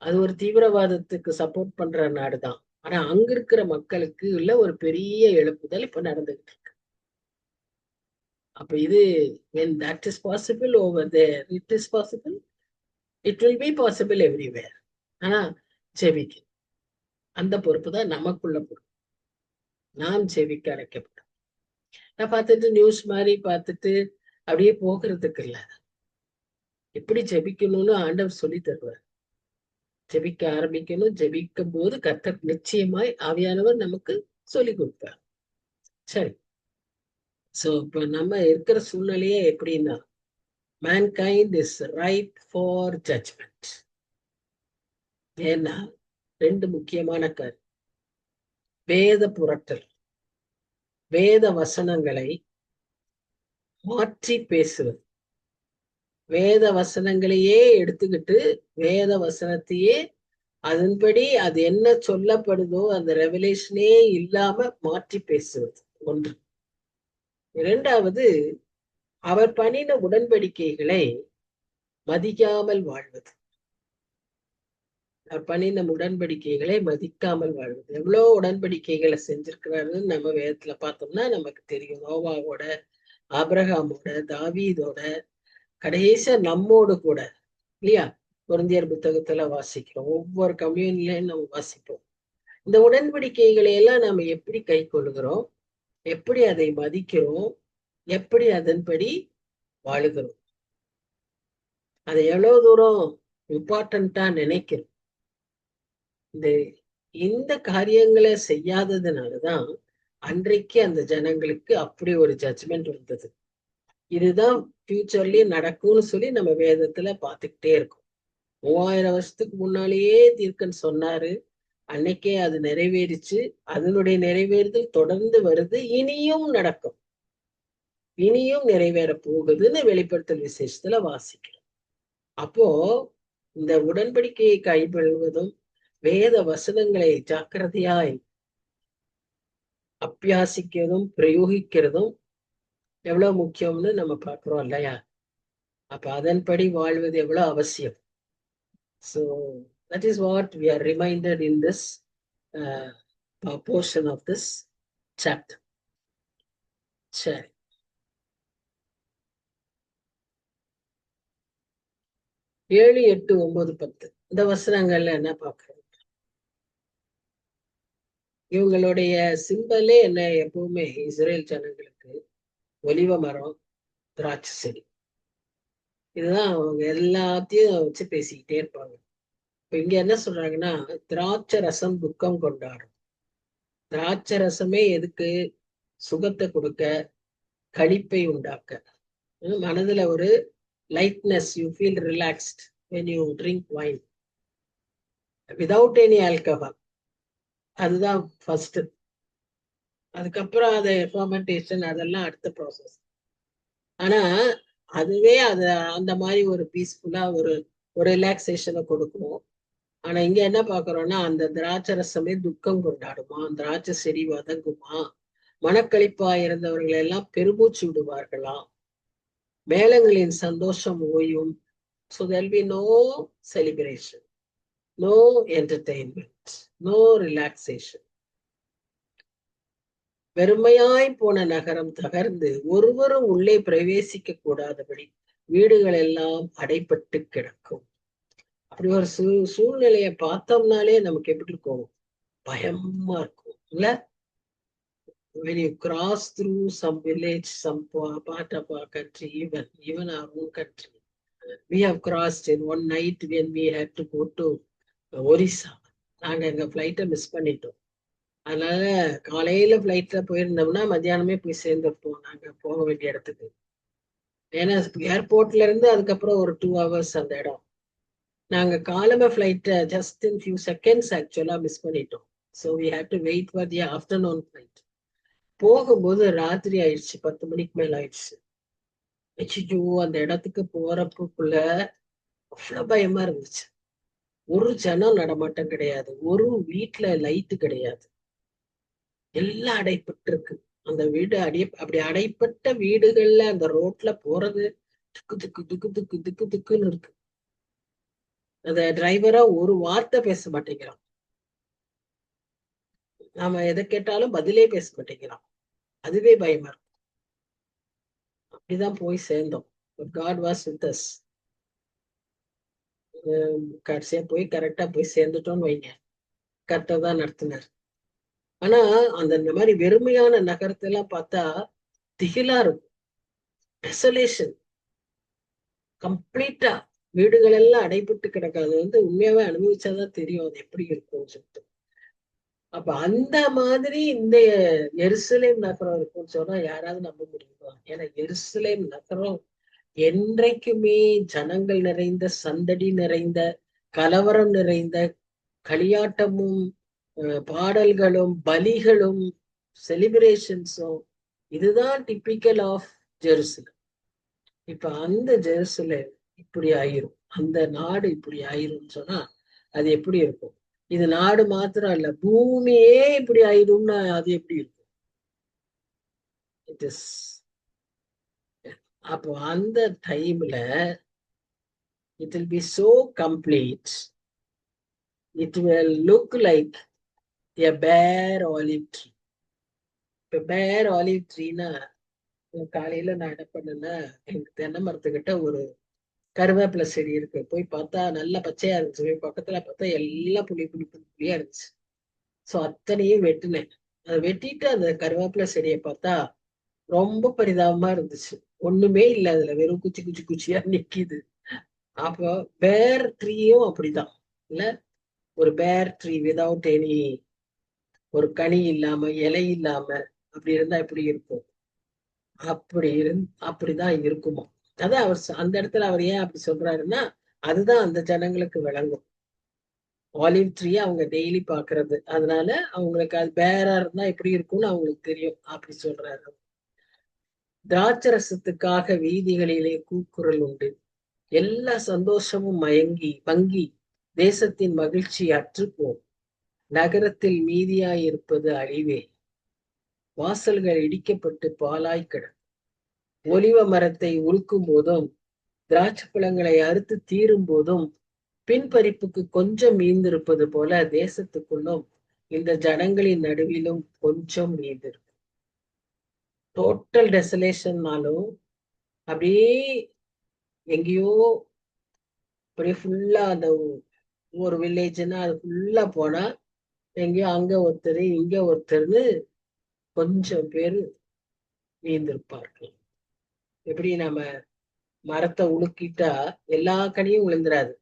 அது ஒரு தீவிரவாதத்துக்கு சப்போர்ட் பண்ற நாடு தான். ஆனா அங்க இருக்கிற மக்களுக்கு உள்ள ஒரு பெரிய எழுப்புதல் இப்ப நடந்துகிட்டு இருக்கு. அப்ப இது when that is possible over there, it is possible. It will be possible everywhere. ஆனா ஜெபிக்க அந்த பொறுப்பு தான் நமக்குள்ள பொறுப்பு. நாம் ஜெபிக்க அழைக்கப்படும். நான் பார்த்துட்டு நியூஸ் மாதிரி பார்த்துட்டு அப்படியே போகிறதுக்கு இல்லை. எப்படி ஜெபிக்கணும்னு ஆண்டவர் சொல்லி தருவார். ஜெபிக்க ஆரம்பிக்கணும். ஜெபிக்கும் போது கர்த்தர் நிச்சயமாய் ஆவியானவர் நமக்கு சொல்லி கொடுப்பார். சரி, சோ இப்ப நம்ம இருக்கிற சூழ்நிலையே எப்படின்னா, mankind is ripe for judgment. ஏன்னா ரெண்டு முக்கியமான காரியம். வேத புரட்டல், வேத வசனங்களை மாற்றி பேசுவது, வேத வசனங்களையே எடுத்துக்கிட்டு வேத வசனத்தையே அதன்படி அது என்ன சொல்லப்படுதோ அந்த ரெவலேஷனே இல்லாம மாற்றி பேசுவது ஒன்று. இரண்டாவது, அவர் பண்ணின உடன்படிக்கைகளை மதிக்காமல் வாழ்வது. அவர் பண்ணின உடன்படிக்கைகளை மதிக்காமல் வாழ்வது. எவ்வளவு உடன்படிக்கைகளை செஞ்சிருக்கிறாருன்னு நம்ம வேதத்துல பார்த்தோம்னா நமக்கு தெரியும். நோவாவோட, ஆபிரகாமோட, தாவீதோட, கடைசியா நம்மோடு கூட இல்லையா? கொரிந்தியர் புத்தகத்துல வாசிக்கிறோம். ஒவ்வொரு கம்யூனிலையும் நம்ம வாசிப்போம். இந்த உடன்படிக்கைகளை எல்லாம் நம்ம எப்படி கை கொள்ளுகிறோம், எப்படி அதை மதிக்கிறோம், எப்படி அதன்படி வாழுகிறோம், அதை எவ்வளவு தூரம் இம்பார்ட்டண்டா நினைக்கிறோம். இந்த காரியங்களை செய்யாததுனாலதான் அன்றைக்கு அந்த ஜனங்களுக்கு அப்படி ஒரு ஜட்ஜ்மெண்ட் வந்தது. இதுதான் ஃபியூச்சர்லயே நடக்கும்னு சொல்லி நம்ம வேதத்துல பார்த்துக்கிட்டே இருக்கோம். 3000 வருஷத்துக்கு முன்னாலேயே தீர்க்கன் சொன்னாரு, அன்னைக்கே அது நிறைவேறிச்சு. அதனுடைய நிறைவேறுதல் தொடர்ந்து வருது, இனியும் நடக்கும், இனியும் நிறைவேற போகுதுன்னு வெளிப்படுத்தல் விசேஷத்துல வாசிக்கிறோம். அப்போ இந்த உடன்படிக்கையை கைப்பற்றுவதும் வேத வசனங்களை ஜாக்கிரதையாய் அபியாசிக்கிறதும் பிரயோகிக்கிறதும் எவ்வளவு முக்கியம்னு நம்ம பார்க்கிறோம் இல்லையா? அப்ப அதன்படி வாழ்வது எவ்வளவு அவசியம். So that is what we are reminded in this portion of this chapter. சரி, 7, 8, 9, 10 இந்த வசனங்கள்ல என்ன பார்க்கிறோம்? இவங்களுடைய சிம்பலே என்ன? எப்பவுமே இஸ்ரேல் ஜனங்களுக்கு ஒலிவ மரம், திராட்சை செடி, இதுதான் அவங்க எல்லாத்தையும் வச்சு பேசிக்கிட்டே இருப்பாங்க. இப்ப இங்க என்ன சொல்றாங்கன்னா, திராட்சை ரசம் துக்கம் கொண்டாடும். திராட்சை ரசமே எதுக்கு? சுகத்தை கொடுக்க, களிப்பை உண்டாக்க, மனதுல ஒரு lightness, you feel relaxed when you drink wine without any alcohol. அதுதான் ஃபர்ஸ்ட். அதுக்கப்புறம் அதை ஃபெர்மெண்டேஷன் அதெல்லாம் அடுத்த ப்ராசஸ். ஆனா அதுவே அது அந்த மாதிரி ஒரு பீஸ்ஃபுல்லா ஒரு ரிலாக்ஸேஷனை கொடுக்கும். ஆனா இங்க என்ன பாக்குறோம்னா, அந்த திராட்சை ரசமே துக்கம் கொண்டாடுமா, திராட்சை செடி வதங்குமா, மனக்களிப்பா இருந்தவர்கள் எல்லாம் பெருமூச்சு விடுவார்களாம், மேளங்களின் சந்தோஷம் ஓயும். So there'll be no celebration, no entertainment, no relaxation. வெறுமையாய் போன நகரம் தகர்ந்து ஒருவரும் உள்ளே பிரவேசிக்க கூடாதபடி வீடுகள் எல்லாம் அடைப்பட்டு கிடக்கும். அப்படி ஒரு சூழ்நிலைய பார்த்தோம்னாலே நமக்கு எப்படி இருக்கும்? பயமா இருக்கும் இல்ல? When you cross through some village, some part of our country, even our own country, we have crossed in one night when we had to go to Orissa. நாங்க எங்க ஃபிளைட்டை மிஸ் பண்ணிட்டோம். அதனால காலையில ஃபிளைட்ல போயிருந்தோம்னா மத்தியானமே போய் சேர்ந்துருப்போம் நாங்க போக வேண்டிய இடத்துக்கு. ஏன்னா ஏர்போர்ட்ல இருந்து அதுக்கப்புறம் ஒரு 2 hours அந்த இடம். நாங்க காலம்ப ஃபிளைட்டை just in few seconds actually miss பண்ணிட்டோம். So we have to wait for the afternoon flight. போகும்போது ராத்திரி ஆயிடுச்சு, 10 மணிக்கு மேல ஆயிடுச்சு. ஐயோ, அந்த இடத்துக்கு போறப்பக்குள்ள அவ்வளவு பயமா இருந்துச்சு. ஒரு ஜனம் நடமாட்டம் கிடையாது, ஒரு வீட்டுல லைட்டு கிடையாது, எல்லாம் அடைப்பட்டு இருக்கு. அந்த வீடு அப்படி அடைப்பட்ட வீடுகள்ல அந்த ரோட்ல போறது துக்கு துக்கு துக்கு துக்கு துக்கு துக்குன்னு இருக்கு. அந்த டிரைவரா ஒரு வார்த்தை பேச மாட்டேங்கிறான். நாம எதை கேட்டாலும் பதிலே பேச மாட்டேங்கிறான். அதுவே பயமா இருக்கும். அப்படிதான் போய் சேர்ந்தோம். God was with us. கடைசியா போய் கரெக்டா போய் சேர்ந்துட்டோம்னு வைங்க. கரெக்டா தான் நடத்தினார். ஆனா இந்த மாதிரி வெறுமையான நகரத்தை எல்லாம் பார்த்தா திகிலா இருக்கும். டெசலேஷன் கம்ப்ளீட்டா, வீடுகள் எல்லாம் அடைபட்டு கிடக்காது. உண்மையாவே அனுபவிச்சாதான் தெரியும் அது எப்படி இருக்கும்னு சொல்லிட்டு. அப்ப அந்த மாதிரி இந்த எருசலேம் நகரம் இருக்கும்னு சொன்னா யாராவது நம்ப முடியுமா? ஏன்னா எருசலேம் நகரம் என்றைக்குமே ஜனங்கள் நிறைந்த, சந்தடி நிறைந்த, கலவரம் நிறைந்த, களியாட்டமும் பாடல்களும் பலிகளும் செலிப்ரேஷன்ஸும், இதுதான் டிப்பிக்கல் ஆஃப் ஜெருசலேம். இப்ப அந்த ஜெருசலேம் இப்படி ஆயிரும், அந்த நாடு இப்படி ஆயிரும்னு சொன்னா அது எப்படி இருக்கும்? இது நாடு மாத்திரம் இல்ல, பூமியே இப்படி ஆயிடும்னா அது எப்படி இருக்கும்? It is. அப்போ அந்த டைம்ல it will be so complete, it will look like a bare olive tree. இப்ப bare olive treeனா, காலையில நான் என்ன பண்ணேன்னா, எனக்கு தென்னை மரத்துக்கிட்ட ஒரு கருவேப்பிலை செடி இருக்கு. போய் பார்த்தா நல்லா பச்சையா இருந்துச்சு. போய் பக்கத்துல பார்த்தா எல்லாம் புளியா இருந்துச்சு. சோ அத்தனையும் வெட்டினேன். அதை வெட்டிட்டு அந்த கருவேப்பிலை செடியை பார்த்தா ரொம்ப பரிதாபமா இருந்துச்சு. ஒண்ணுமே இல்லை அதுல, வெறும் குச்சி குச்சி குச்சியா நிக்குது. அப்போ பேர் ட்ரீயும் அப்படிதான் இல்ல? ஒரு பேர் ட்ரீ விதவுட் எனி, ஒரு கனி இல்லாம, இலை இல்லாம அப்படி இருந்தா எப்படி இருக்கும்? அப்படிதான் இருக்குமா? அதான் அவர் அந்த இடத்துல அவர் ஏன் அப்படி சொல்றாருன்னா, அதுதான் அந்த ஜனங்களுக்கு விளங்கும். ஆலிவ் ட்ரீ அவங்க டெய்லி பாக்குறது, அதனால அவங்களுக்கு அது பேரா இருந்தா எப்படி இருக்கும்னு அவங்களுக்கு தெரியும். அப்படி சொல்றாரு. திராட்சரசத்துக்காக வீதிகளிலே கூக்குரல் உண்டு, எல்லா சந்தோஷமும் மங்கி தேசத்தின் மகிழ்ச்சி அற்றுப்போம். நகரத்தில் மீதியாயிருப்பது அழிவே. வாசல்கள் இடிக்கப்பட்டு பாலாய் கிடக்கும். ஒலிவ மரத்தை உருக்கும் போதும் திராட்சை பழங்களை அறுத்து தீரும் போதும் பின்பறிப்புக்கு கொஞ்சம் மீந்திருப்பது போல தேசத்துக்குள்ளும் இந்த ஜனங்களின் நடுவிலும் கொஞ்சம் மீந்திருக்கும். டோட்டல் டெசலேஷன்னாலும் அப்படியே எங்கேயோ அப்படியே ஃபுல்லா அந்த ஒரு வில்லேஜ்னா அது ஃபுல்லா போனா எங்கேயோ அங்க ஒருத்தர் இங்க ஒருத்தர்னு கொஞ்சம் பேர் மீந்திருப்பார்கள். எப்படி நம்ம மரத்தை உலுக்கிட்டா எல்லா கனியும் விழுந்துராது.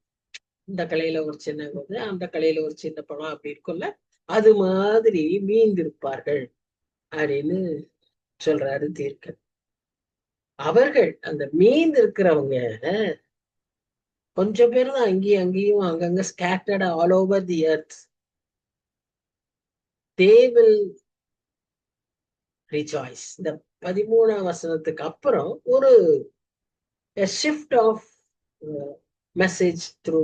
இந்த கலையில ஒரு சின்ன போது அந்த கலையில ஒரு சின்ன பழம் அப்படி இருக்கும்ல, அது மாதிரி மீந்திருப்பார்கள் அப்படின்னு சொல்றாரு தீர்க்கன். அவர்கள் அந்த மீந்து இருக்கிறவங்க கொஞ்சம் பேர் தான் அங்கேயும் அங்கேயும் அங்கங்க scattered all over the earth. They will rejoice. இந்த 13ஆம் வசனத்துக்கு அப்புறம் ஒரு shift of message through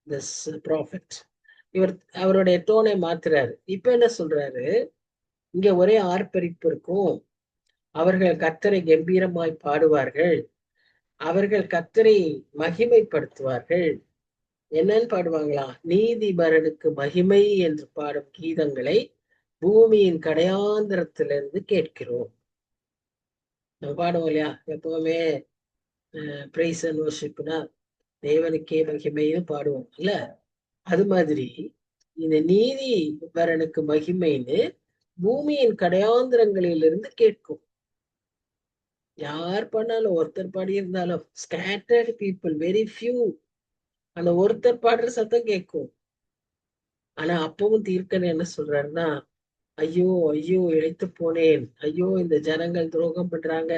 this prophet. அவருடைய டோனை மாத்துறாரு. இப்ப என்ன சொல்றாரு, இங்க ஒரே ஆர்ப்பரிப்பு இருக்கும். அவர்கள் கர்த்தரை கம்பீரமாய் பாடுவார்கள். அவர்கள் கர்த்தரை மகிமைப்படுத்துவார்கள். என்னன்னு பாடுவாங்களா? நீதிபரனுக்கு மகிமை என்று பாடும் கீதங்களை பூமியின் கடையாந்திரத்திலிருந்து கேட்கிறோம். நம்ம பாடுவோம் இல்லையா எப்பவுமே, பிரைஸ் அண்ட் வர்ஷிப்னா தேவனுக்கே மகிமைன்னு பாடுவோம் இல்ல? அது மாதிரி இந்த நீதிபரனுக்கு மகிமைன்னு பூமியின் கடையாந்திரங்களிலிருந்து கேட்கும். யார் பண்ணாலும் ஒருத்தர் பாடி இருந்தாலும் ஸ்கேட்டர்ட் பீப்புள், வெரி ஃபியூ, அந்த ஒருத்தர் பாடுற சத்தம் கேட்கும். ஆனா அப்பவும் தீர்க்கன் என்ன சொல்றாருன்னா, ஐயோ ஐயோ இழைத்து போனேன், ஐயோ இந்த ஜனங்கள் துரோகம் பண்றாங்க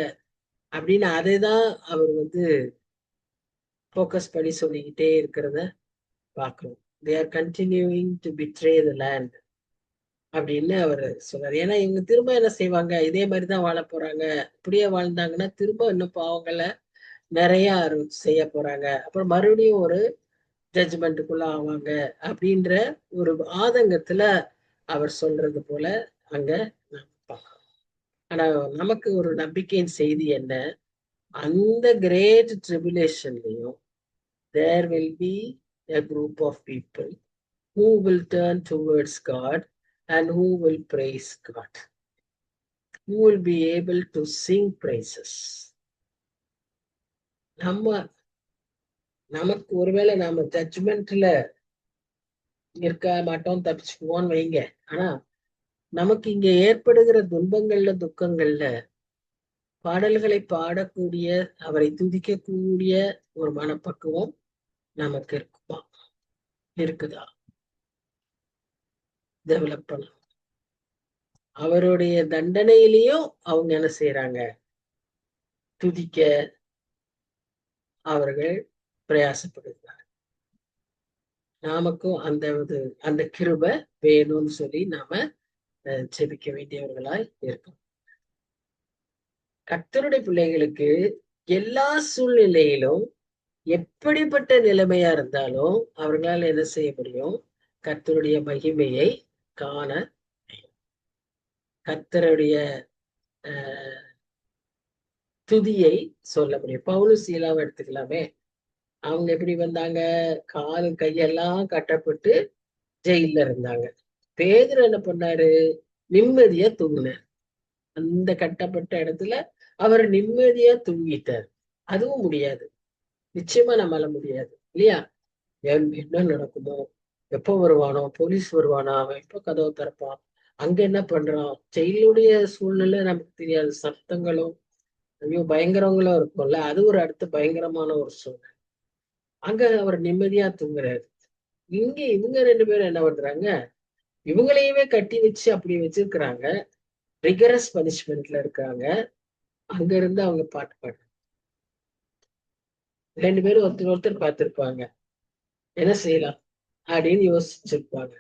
அப்படின்னு அதைதான் அவர் ஃபோக்கஸ் பண்ணி சொல்லிக்கிட்டே இருக்கிறத பார்க்கணும். They are continuing to betray the land அப்படின்னு அவர் சொல்றாரு. ஏன்னா இவங்க திரும்ப என்ன செய்வாங்க, இதே மாதிரிதான் வாழ போறாங்க. இப்படியே வாழ்ந்தாங்கன்னா திரும்ப இன்னும் பாவங்களை நிறைய செய்ய போறாங்க. அப்புறம் மறுபடியும் ஒரு ஜட்ஜ்மெண்ட்டுக்குள்ள ஆவாங்க அப்படின்ற ஒரு ஆதங்கத்துல அவர் சொல்றது போல அங்க பார்க்கலாம். ஆனா நமக்கு ஒரு நம்பிக்கையின் செய்தி என்ன, அந்த great ட்ரிபுலேஷன்லயும் there will be a group of people who will turn towards God and who will praise God, who will be able to sing praises. நமக்கு ஒருவேளை நாம ஜட்ஜ்மெண்ட்ல இருக்க மாட்டோம், தப்பிச்சுக்குவோம்னு வைங்க. ஆனா நமக்கு இங்க ஏற்படுகிற துன்பங்கள்ல துக்கங்கள்ல பாடல்களை பாடக்கூடிய, அவரை துதிக்கக்கூடிய ஒரு மனப்பக்குவம் நமக்கு இருக்குமா, இருக்குதா? டெவலப் பண்ணணும். அவருடைய தண்டனையிலையும் அவங்க என்ன செய்யறாங்க, துதிக்க அவர்கள் பிரயாசப்படுகிறார். நமக்கும் அந்த கிருபை வேணும்னு சொல்லி நாம ஜெபிக்க வேண்டியவர்களாய் இருக்கும். கர்த்தருடைய பிள்ளைகளுக்கு எல்லா சூழ்நிலையிலும் எப்படிப்பட்ட நிலைமையா இருந்தாலும் அவர்களால் என்ன செய்ய முடியும், கர்த்தருடைய மகிமையை காண, கர்த்தருடைய துதியை சொல்ல முடியும். பவுலு சீலாவை எடுத்துக்கலாமே, அவங்க எப்படி வந்தாங்க, கால் கையெல்லாம் கட்டப்பட்டு ஜெயில இருந்தாங்க. பேதுரு என்ன பண்ணாரு, நிம்மதியா தூங்கினார். அந்த கட்டப்பட்ட இடத்துல அவர் நிம்மதியா தூங்கிட்டார். அதுவும் முடியாது, நிச்சயமா நம்மளால முடியாது இல்லையா? என்ன நடக்குமோ, எப்போ வருவானோ, போலீஸ் வருவானா, அவன் எப்போ கதவை திறப்பான், அங்க என்ன பண்றான், ஜெயிலுடைய சூழ்நிலை நமக்கு தெரியாது, சத்தங்களும் ஐயோ பயங்கரங்களும் இருக்கும்ல, அது ஒரு அடுத்த பயங்கரமான ஒரு சூழ்நிலை. அங்க அவர் நிம்மதியா தூங்குறாரு. இங்க இவங்க 2 பேரும் என்ன பண்றாங்க, இவங்களையுமே கட்டி வச்சு அப்படி வச்சிருக்கிறாங்க, ரிகரஸ் பனிஷ்மெண்ட்ல இருக்காங்க. அங்க இருந்து அவங்க பாட்டு பாடுறாங்க. 2 பேரும் ஒருத்தர் ஒருத்தர் பார்த்திருப்பாங்க, என்ன செய்யலாம் அப்படின்னு யோசிச்சிருப்பாங்க.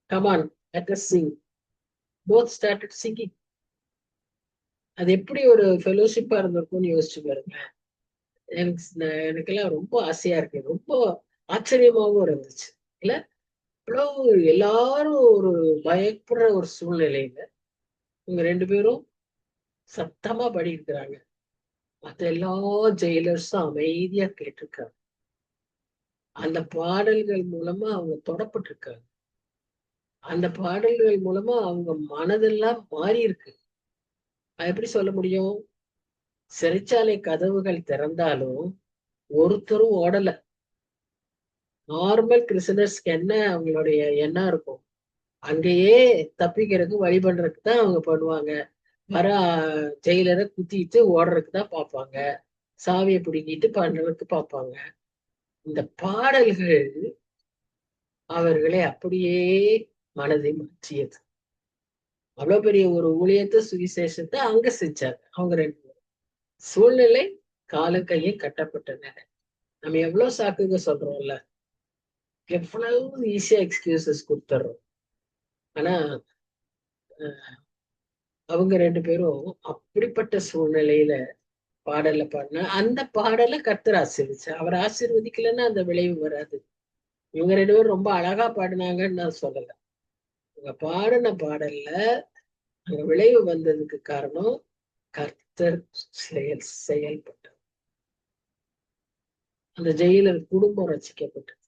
Come on let us sing. Both started singing. அது எப்படி ஒரு ஃபெலோஷிப்பா இருந்திருக்கும்னு யோசிச்சு பாருங்க. எனக்கெல்லாம் ரொம்ப ஆசையா இருக்கு. ரொம்ப ஆச்சரியமாவும் இருந்துச்சு இல்ல. இவ்வளவு எல்லாரும் ஒரு பயப்படுற ஒரு சூழ்நிலையில இவங்க 2 பேரும் சத்தமா பாடியிருக்கிறாங்க. மத்த எல்லா ஜெயிலர்ஸும் அமைதியா கேட்டிருக்காங்க. அந்த பாடல்கள் மூலமா அவங்க தொடப்பட்டிருக்காங்க. அந்த பாடல்கள் மூலமா அவங்க மனதெல்லாம் மாறி இருக்கு. அது எப்படி சொல்ல முடியும்? சிறைச்சாலை கதவுகள் திறந்தாலும் ஒருத்தரும் ஓடல. நார்மல் கிறிஸ்டினர்ஸ்க்கு என்ன அவங்களுடைய எண்ணம் இருக்கும்? அங்கேயே தப்பிக்கிறதுக்கு வழி பண்றதுக்கு தான் அவங்க பண்ணுவாங்க. வர ஜெயிலரை குத்திட்டு ஓடுறதுக்கு தான் பார்ப்பாங்க. சாவியை பிடிக்கிட்டு பண்றதுக்கு பார்ப்பாங்க. இந்த பாடல்கள் அவர்களை அப்படியே மனதை மாற்றியது. அவ்வளவு பெரிய ஒரு ஊழியத்தை சுவிசேஷத்தை அங்க செஞ்சாங்க அவங்க 2 பேரும். சூழ்நிலை காலும் கையும் கட்டப்பட்டன. நம்ம எவ்வளவு சாக்குங்க சொல்றோம்ல, எவ்வளவு ஈஸியா எக்ஸ்கியூசஸ் கொடுத்துட்றோம். ஆனா அவங்க 2 பேரும் அப்படிப்பட்ட சூழ்நிலையில பாடல்ல பாடினா அந்த பாடலை கர்த்தர் ஆசீர்வதிச்சு. அவர் ஆசீர்வதிக்கலைன்னா அந்த விளைவு வராது. இவங்க 2 பேரும் ரொம்ப அழகா பாடினாங்கன்னு நான் சொல்லல. இவங்க பாடின பாடல்ல அங்க விளைவு வந்ததுக்கு காரணம் கர்த்தர் செயல்பட்டார். அந்த ஜெயிலர் குடும்பம் ரசிக்கப்பட்டது.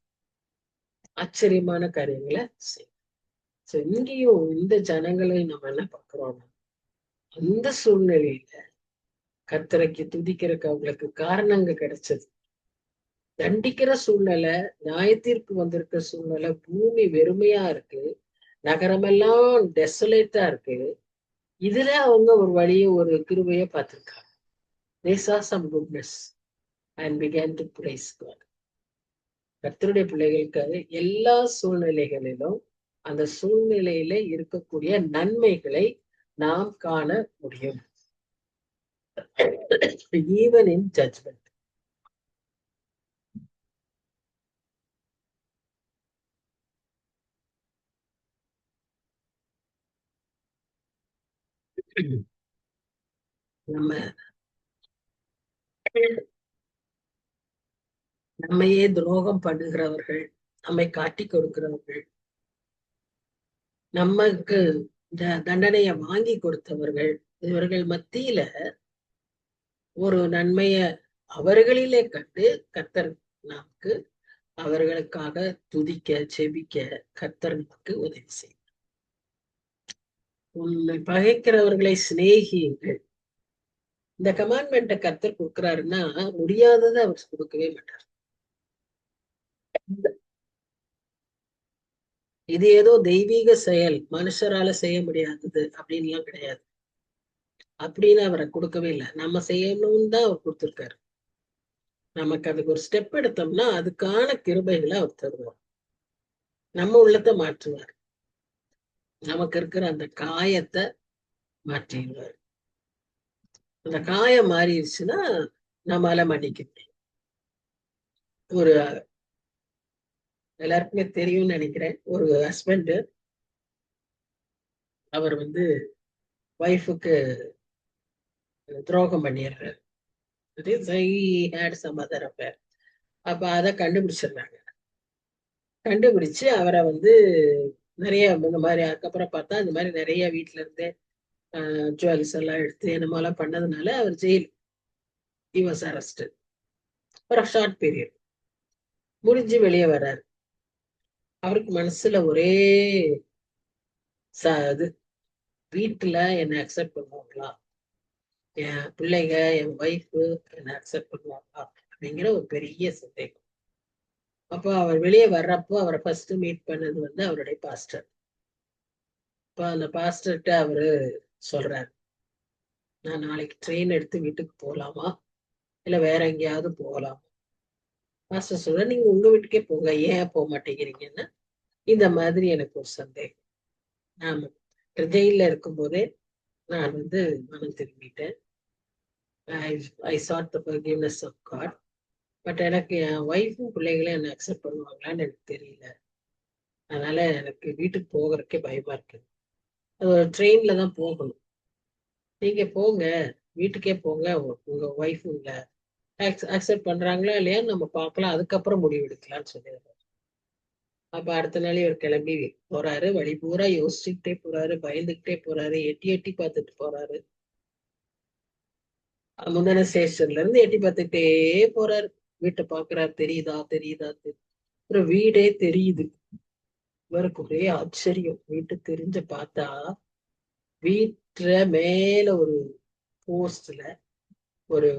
ஆச்சரியமான காரியங்களை செய்யும். இங்கேயும் இந்த ஜனங்களை நம்ம என்ன பார்க்கிறோம்னா, அந்த சூழ்நிலையில கர்த்தரைக்கு துதிக்கிறதுக்கு அவங்களுக்கு காரணங்க கிடைச்சது. தண்டிக்கிற சூழ்நிலை, நியாய தீர்ப்பு வந்திருக்க சூழ்நிலை, பூமி வெறுமையா இருக்கு, நகரமெல்லாம் டெசலேட்டா இருக்கு. இதுல அவங்க ஒரு வழிய ஒரு கிருபைய பார்த்திருக்காங்க. They saw some goodness and began to praise God. கர்த்தருடைய பிள்ளைகளுக்காக எல்லா சூழ்நிலைகளிலும் அந்த சூழ்நிலையில இருக்கக்கூடிய நன்மைகளை நாம் காண முடியும். Even in judgement. நம்ம நம்மையே துரோகம் பண்ணுகிறவர்கள், நம்மை காட்டி கொடுக்கிறவர்கள், நமக்கு தண்டனையை வாங்கி கொடுத்தவர்கள், இவர்கள் மத்தியில ஒரு நன்மைய அவர்களிலே கண்டு கர்த்தர் நமக்கு அவர்களுக்காக துதிக்க செபிக்க கர்த்தர் நமக்கு உதவி செய்யும். உன்னை பகைக்கிறவர்களை சிநேகியுங்கள். இந்த கமாண்ட்மெண்ட்டை கர்த்தர் கொடுக்கிறாருன்னா முடியாததை அவர் கொடுக்கவே மாட்டார். இது ஏதோ தெய்வீக செயல், மனுஷரால செய்ய முடியாதது அப்படின்லாம் கிடையாது. அப்படின்னு அவரை கொடுக்கவே இல்லை. நம்ம செய்யணும்னு தான் அவர் கொடுத்துருக்காரு. நமக்கு அதுக்கு ஒரு ஸ்டெப் எடுத்தோம்னா அதுக்கான கிருபைகளை அவர் தருவார். நம்ம உள்ளத்தை மாற்றுவார். நமக்கு இருக்கிற அந்த காயத்தை மாற்றிடுவார். அந்த காயம் மாறிடுச்சுன்னா நம்மளால மன்னிக்க முடியும். ஒரு எல்லாருக்குமே தெரியும்னு நினைக்கிறேன், ஒரு ஹஸ்பண்ட் அவர் ஒய்ஃபுக்கு துரோகம் பண்ணிடுறாரு. அப்ப அதை கண்டுபிடிச்சிடுறாங்க. கண்டுபிடிச்சு அவரை நிறைய இந்த மாதிரி அதுக்கப்புறம் பார்த்தா இந்த மாதிரி நிறைய வீட்டுல இருந்து ஜுவல்ஸ் எல்லாம் எடுத்து என்னமாலாம் பண்ணதுனால அவர் jail was arrested for a short period. முடிஞ்சு வெளியே வர்றாரு. அவருக்கு மனசுல ஒரே இது, வீட்டுல என்னை அக்செப்ட் பண்ணுவாங்களா, என் பிள்ளைங்க என் ஒய்ஃபு என்னை அக்செப்ட் பண்ணுவாங்களா அப்படிங்கிற ஒரு பெரிய சந்தேகம். அப்போ அவர் வெளியே வர்றப்போ அவரை ஃபர்ஸ்ட் மீட் பண்ணது அவருடைய பாஸ்டர். இப்போ அந்த பாஸ்டர்கிட்ட அவரு சொல்றாரு, நான் நாளைக்கு ட்ரெயின் எடுத்து வீட்டுக்கு போகலாமா இல்ல வேற எங்கேயாவது போகலாமா? பாஸ்டர் சொல்ற, நீங்க உங்க வீட்டுக்கே போங்க, ஏன் போக மாட்டேங்கிறீங்கன்னா, இந்த மாதிரி எனக்கு ஒரு சந்தேகம். நான் ஜெயில இருக்கும் போதே நான் மனம் திரும்பிட்டேன். I sought the forgiveness of God. But எனக்கு என் ஒய்ஃபும் பிள்ளைகளும் என்னை அக்செப்ட் பண்ணுவாங்களான்னு எனக்கு தெரியல. அதனால எனக்கு வீட்டுக்கு போகிறதுக்கே பயமா இருக்கு. அது ஒரு ட்ரெயின்ல தான் போகணும். நீங்க போங்க, வீட்டுக்கே போங்க, உங்க ஒய்ஃபும் இல்லை அக்செப்ட் பண்றாங்களா இல்லையான்னு நம்ம பார்க்கலாம், அதுக்கப்புறம் முடிவு எடுக்கலாம்னு சொல்லிடுறாரு. அப்ப அடுத்த நாள் இவர் கிளம்பி போறாரு. வழி பூரா யோசிச்சுக்கிட்டே போறாரு, பயந்துகிட்டே போறாரு, எட்டி எட்டி பார்த்துட்டு போறாரு. முந்தின ஸ்டேஷன்ல இருந்து எட்டி பார்த்துக்கிட்டே போறாரு. வீட்டை பாக்குறாரு, தெரியுதா தெரியுதா அப்புறம் வீடே தெரியுது. இவருக்கு ஒரே ஆச்சரியம். வீட்டு தெரிஞ்ச பார்த்தா வீட்டுல மேல ஒரு போஸ்ட்ல ஒரு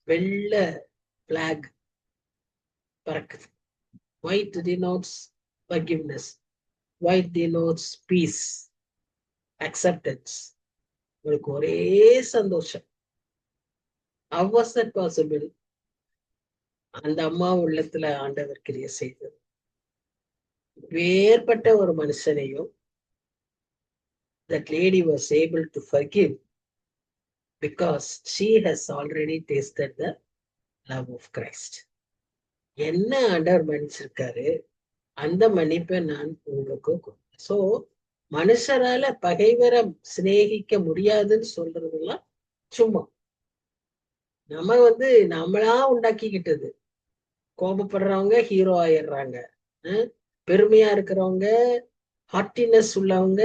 வெள்ளை பிளாக் பறக்குது. White denotes forgiveness, white denotes peace, acceptance. இவருக்கு ஒரே சந்தோஷம். How was that possible? அந்த அம்மா உள்ளத்துல ஆண்டவர் கிரியை செய்தது. வேறுபட்ட ஒரு மனுஷனையும் that lady was able to forgive because she has already tasted the love of Christ. என்ன ஆண்டவர் மன்னிச்சிருக்காரு, அந்த மன்னிப்பை நான் உங்களுக்கு கொடுத்தேன். சோ மனுஷரால பகைவரை சிநேகிக்க முடியாதுன்னு சொல்றதுலாம் சும்மா. நம்ம நம்மளா உண்டாக்கிக்கிட்டது. கோபப்படுறவங்க ஹீரோ ஆயிடுறாங்க, பெருமையா இருக்கிறவங்க, ஹார்டினஸ் உள்ளவங்க,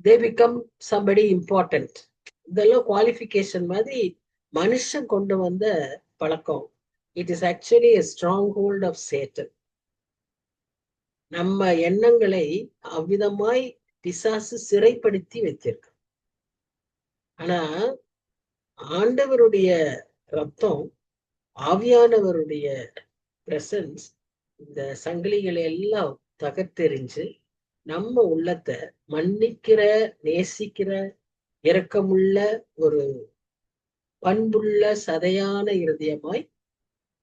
தே பிகம் சம்படி இம்பார்ட்டன்ட். இதெல்லாம் குவாலிஃபிகேஷன் மாதிரி மனுஷன் கொண்டு வந்த பழக்கம். It is actually a stronghold of Satan. நம்ம எண்ணங்களை அவ்விதமாய் பிசாசு சிறைப்படுத்தி வச்சிருக்கு. ஆனா ஆண்டவருடைய ரத்தம், ஆவியானவருடைய பிரசன்ஸ் இந்த சங்கிலிகளை எல்லாம் தகர்த்தெறிஞ்சு நம்ம உள்ளத்தை மன்னிக்கிற, நேசிக்கிற, இரக்கமுள்ள ஒரு பண்புள்ள சதையான இருதயமாய்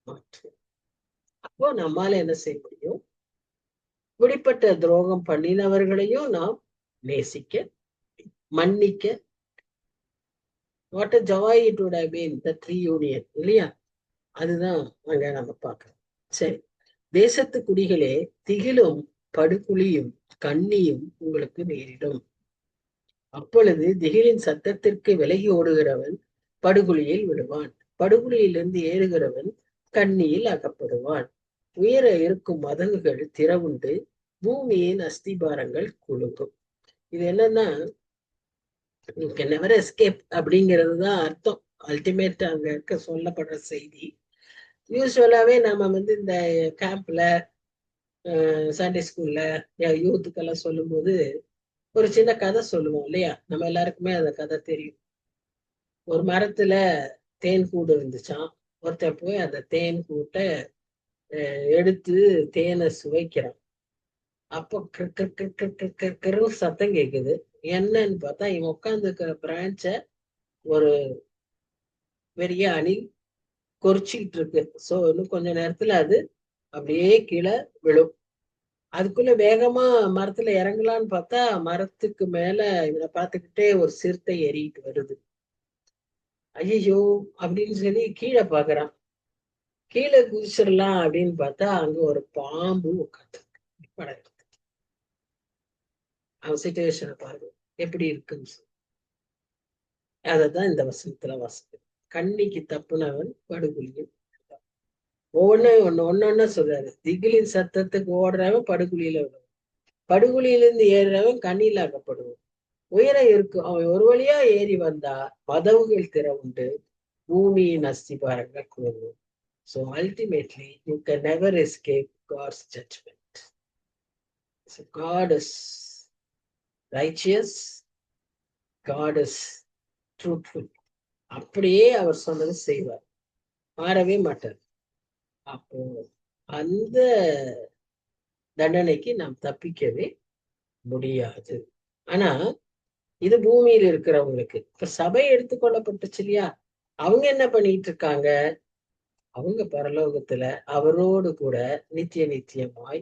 மாற்றும். அப்போ நம்மால என்ன செய்ய முடியும்? இப்படிப்பட்ட துரோகம் பண்ணினவர்களையும் நாம் நேசிக்க, மன்னிக்க. What a joy it would have been, that reunion, இல்லையா? அதுதான் அங்க நம்ம பார்க்கிறோம். சரி, தேசத்து குடிகளே, திகிலும் படுகுழியும் கண்ணியும் உங்களுக்கு நேரிடும். அப்பொழுது திகிலின் சத்தத்திற்கு விலகி ஓடுகிறவன் படுகுழியில் விடுவான், படுகுழியிலிருந்து ஏறுகிறவன் கண்ணியில் அகப்படுவான். உயர இருக்கும் மதகுகள் திறவுண்டு பூமியின் அஸ்திபாரங்கள் குலுங்கும். இது என்னன்னா, you can never escape அப்படிங்கிறது தான் அர்த்தம். அல்டிமேட் அங்க இருக்க சொல்லப்படுற செய்தி. யூஸ்வலாவே நம்ம இந்த கேம்ப்ல, சண்டே ஸ்கூல்ல, யூத்துக்கெல்லாம் சொல்லும் போது ஒரு சின்ன கதை சொல்லுவோம் இல்லையா? நம்ம எல்லாருக்குமே அந்த கதை தெரியும். ஒரு மரத்துல தேன் கூடு இருந்துச்சான். ஒருத்தர் போய் அந்த தேன் கூட்டை எடுத்து தேனை சுவைக்கிறான். அப்போ சத்தம் கேக்குது. என்னன்னு பார்த்தா, இவன் உட்கார்ந்து இருக்கிற பிரான்ச்ச ஒரு பெரிய அணில் கொறிச்சிக்கிட்டு இருக்கு. சோ இன்னும் கொஞ்ச நேரத்துல அது அப்படியே கீழே விழும். அதுக்குள்ள வேகமா மரத்துல இறங்கலான்னு பார்த்தா, மரத்துக்கு மேல இவனை பார்த்துக்கிட்டே ஒரு சிறுத்தை ஏறிட்டு வருது. ஐயோ அப்படின்னு சொல்லி கீழே பாக்குறான். கீழே குதிச்சிடலாம் அப்படின்னு பார்த்தா, அங்க ஒரு பாம்பு உட்காந்து அவன் சிச்சுவேஷனை பாருங்க எப்படி இருக்குன்னு சொல்லி. அததான் இந்த வசனத்துல வாசிக்கும். கண்ணிக்கு தப்புனவன் படுகுழியும். ஒன்னு சொல்றாரு. திகிலின் சத்தத்துக்கு ஓடுறவன் படுகுழியில விடுவான், படுகுழியிலிருந்து ஏறுறவன் கண்ணியில் ஆக்கப்படுவான். உயர இருக்கும் அவன் ஒரு வழியா ஏறி வந்தா மதவுகள் திறவுண்டு பூமியின் அஸ்திபாரங்கள் குழுவும். So ultimately you can never escape God's judgment. So God is righteous, God is truthful. அப்படியே அவர் சொன்னது செய்வார், மாறவே மாட்டார். அப்போ அந்த தண்டனைக்கு நாம் தப்பிக்கவே முடியாது. ஆனா இது பூமியில் இருக்கிறவங்களுக்கு. இப்ப சபை எடுத்துக்கொள்ளப்பட்டுச்சு இல்லையா? அவங்க என்ன பண்ணிட்டு இருக்காங்க? அவங்க பரலோகத்துல அவரோடு கூட நித்தியமாய்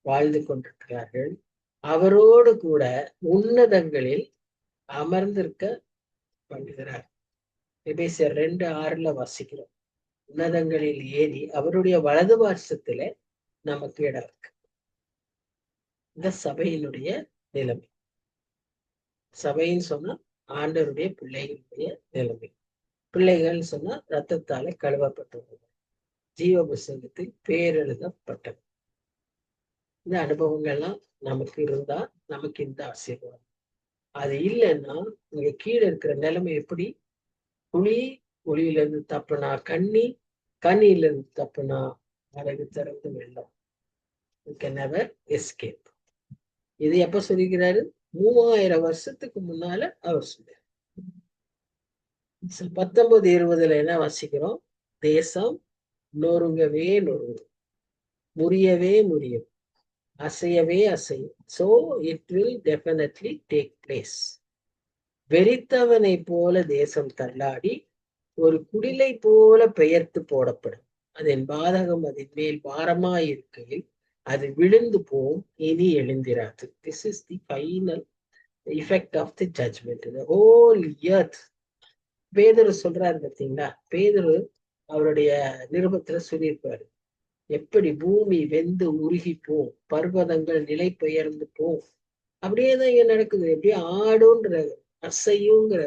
வாழ்ந்து கொண்டிருக்கிறார்கள். அவரோடு கூட உன்னதங்களில் அமர்ந்திருக்க பண்ணுகிறார். எபேசியர் 2:6 வாசிக்கிறோம். உன்னதங்களில் ஏறி அவருடைய வலது பார்சத்துல நமக்கு இடம் இருக்கு. இந்த சபையினுடைய நிலைமை. சபைன்னு சொன்னா ஆண்டவருடைய பிள்ளைகளுடைய நிலைமை. பிள்ளைகள் சொன்னா ரத்தத்தால கழுவப்பட்டவங்க. ஜீவ புஸ்தகத்தில் பேர் எழுதப்பட்டது. இந்த அனுபவங்கள்லாம் நமக்கு இருந்தா நமக்கு இந்த ஆசீர்வாதம். அது இல்லைன்னா இங்க கீழே இருக்கிற நிலைமை எப்படி? குழி, குழியில இருந்து தப்புனா கண்ணி, கண்ணியில இருந்து தப்புனா அழகு திறந்து வெள்ளம். You can never escape. இது எப்ப சொல்லிக்கிறாரு? 3000 வருஷத்துக்கு முன்னால அவர் சொல்றாரு. 19:20 என்ன வாசிக்கிறோம்? தேசம் நொறுங்கவே நொறுங்கும், முறியவே முறியும், அசையவே அசையும். So it will definitely take place. வெறித்தவனை போல தேசம் தள்ளாடி ஒரு குடிலை போல பெயர்த்து போடப்படும். அதன் பாதகம் அதன் மேல் பாரமாய் இருக்கையில் அது விழுந்து போம், இனி எழுந்திராது. This is the final effect of the judgment. The whole earth. பேதுரு சொல்றாரு பார்த்தீங்களா? பேதுரு அவருடைய நிருபத்துல சொல்லியிருப்பாரு, எப்படி பூமி வெந்து உருகி போம், பர்வதங்கள் நிலை பெயர்ந்து போம். அப்படியேதான் இங்க நடக்குது. எப்படியே ஆடுன்ற அசையுங்கிற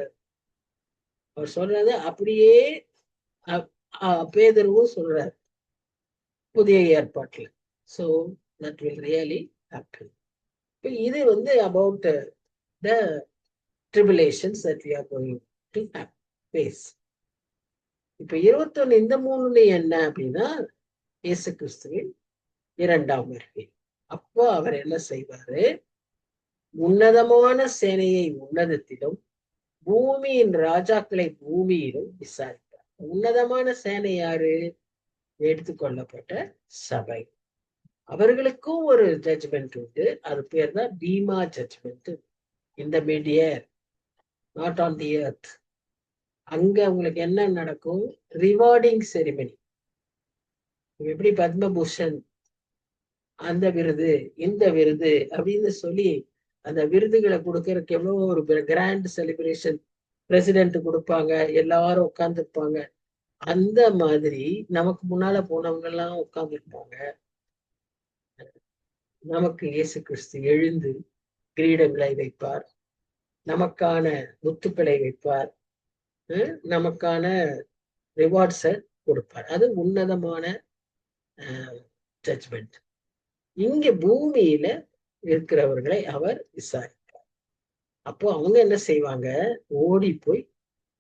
அவர் சொல்றது அப்படியே பேதுருவும் சொல்றாரு புதிய ஏற்பாட்டுல. So that will really happen. இது about the tribulations that we are going to face. இப்ப 21 இந்த 3 என்ன அப்படின்னா இயேசு கிறிஸ்துவின் 2ஆம் வருகை. அப்போ அவர் என்ன செய்வாரு? உன்னதமான சேனையை உன்னதத்திலும் பூமியின் ராஜாக்களை பூமியிலும் விசாரிப்பார். உன்னதமான சேனை யாரு? எடுத்துக்கொள்ளப்பட்ட சபை. அவர்களுக்கும் ஒரு ஜட்ஜ்மெண்ட் உண்டு. அது பேர் தான் பீமா ஜட்ஜ்மெண்ட். இந்த meteor, not on the earth. அங்க உங்களுக்கு என்ன நடக்கும்? Rewarding ceremony. எப்படி பத்மபூஷன் அந்த விருது, இந்த விருது அப்படின்னு சொல்லி அந்த விருதுகளை கொடுக்கறதுக்கு எவ்வளவு ஒரு கிராண்ட் செலிப்ரேஷன் பிரசிடென்ட் கொடுப்பாங்க, எல்லாரும் உட்கார்ந்துருப்பாங்க. அந்த மாதிரி நமக்கு முன்னால போனவங்க எல்லாம் உட்கார்ந்துருப்பாங்க. நமக்கு இயேசு கிறிஸ்து எழுந்து கிரீடங்களை வைப்பார், நமக்கான முத்துக்களை வைப்பார், நமக்கான ரிவார்ட்ஸை கொடுப்பார். அது உன்னதமான ஜட்ஜ்மெண்ட். இங்க பூமியில இருக்கிறவர்களை அவர் விசாரிப்பார். அப்போ அவங்க என்ன செய்வாங்க? ஓடி போய்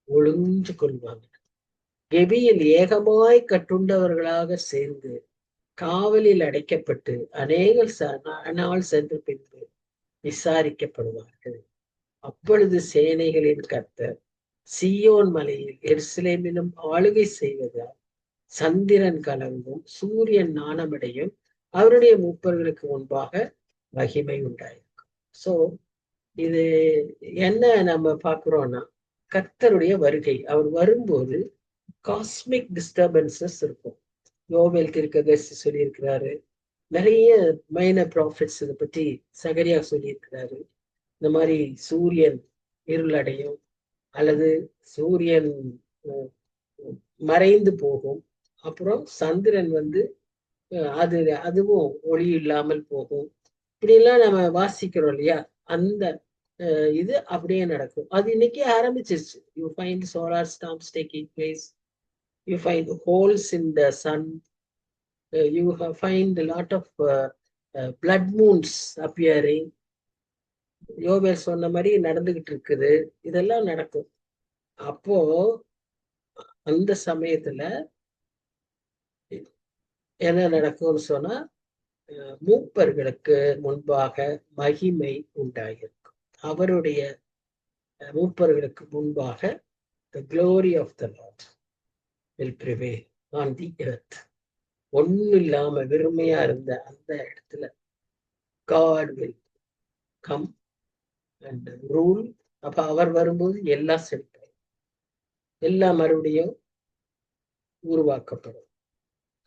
ஒளிஞ்சு கொள்வாங்க. கெபியில் ஏகமாய் கட்டுண்டவர்களாக சேர்ந்து காவலில் அடைக்கப்பட்டு அநேக நாள் சென்ற பின்பு விசாரிக்கப்படுவார்கள். அப்பொழுது சேனைகளின் கர்த்தர் சீயோன் மலையில் எருசலேமிலும் ஆளுகை செய்வதால் சந்திரன் கலங்கும், சூரியன் நாணமடையும், அவருடைய மூப்பர்களுக்கு முன்பாக மகிமை உண்டாயிருக்கும். சோ இது என்ன நம்ம பார்க்கிறோம்னா, கர்த்தருடைய வருகை. அவர் வரும்போது காஸ்மிக் டிஸ்டர்பன்சஸ் இருக்கும். யோவேல் தீர்க்கதரிசி சொல்லியிருக்கிறாரு, நிறைய மைனர் ப்ராஃபிட்ஸ் இதை பற்றி சகரியா சொல்லியிருக்கிறாரு. இந்த மாதிரி சூரியன் இருளடையும், அல்லது சூரியன் மறைந்து போகும், அப்புறம் சந்திரன் அதுவும் ஒளி இல்லாமல் போகும். இப்படியெல்லாம் நம்ம வாசிக்கிறோம் இல்லையா? அந்த இது அப்படியே நடக்கும். அது இன்னைக்கு ஆரம்பிச்சிருச்சு. You find solar storms taking place, you find holes in the sun, you find lot of blood moons appearing. யோவேல் சொன்ன மாதிரி நடந்துகிட்டு இருக்குது. இதெல்லாம் நடக்கும். அப்போ அந்த சமயத்துல என்ன நடக்கும்னு சொன்னா, மூப்பர்களுக்கு முன்பாக மகிமை உண்டாயிருக்கும். அவருடைய மூப்பர்களுக்கு முன்பாக the glory of the Lord will prevail on the earth. ஒன்னும் இல்லாம வெறுமையா இருந்த அந்த இடத்துல God will come and rule. அப்ப அவர் வரும்போது எல்லாம் செழிப்பார், எல்லாம் மறுபடியும் உருவாக்கப்படும்.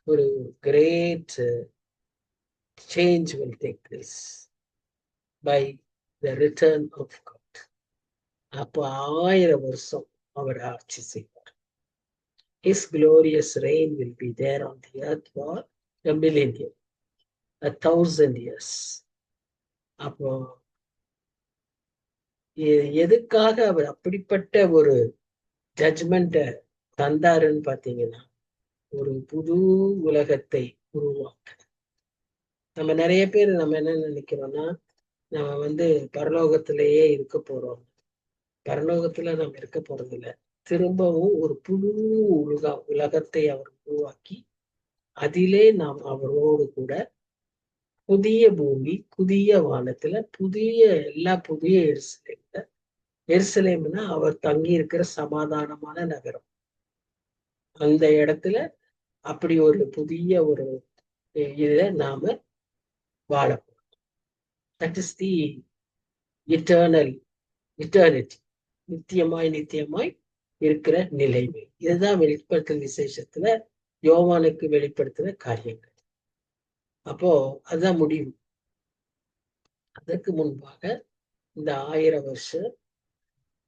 ஒரு great change will take place by the return of God. அப்போ 1000 வருஷம் அவர் ஆட்சி செய்வார். His glorious reign will be there on the earth for a millennium, 1000 years. அப்போ எதுக்காக அவர் அப்படிப்பட்ட ஒரு ஜட்ஜ்மெண்ட்டை தந்தாருன்னு பார்த்தீங்கன்னா, ஒரு புது உலகத்தை உருவாக்க. நம்ம நிறைய பேர் நம்ம என்ன நினைக்கிறோம்னா, நம்ம பரலோகத்திலேயே இருக்க போறோம். பரலோகத்துல நம்ம இருக்க போறது இல்ல. திரும்பவும் ஒரு புது உலகத்தை அவர் உருவாக்கி அதிலே நாம் அவரோடு கூட புதிய பூமி, புதிய வானத்துல, புதிய எருசலேம்ல, எருசலேம்னா அவர் தங்கி இருக்கிற சமாதானமான நகரம். அந்த இடத்துல அப்படி ஒரு புதிய ஒரு இத நாம வாழ போறோம். That is the eternity. நித்தியமாய் இருக்கிற நிலைமை. இதுதான் வெளிப்படுத்தல் விசேஷத்துல யோவானுக்கு வெளிப்படுத்துற காரியங்கள். அப்போ அதுதான் முடிவு. அதற்கு முன்பாக இந்த 1000 வருஷ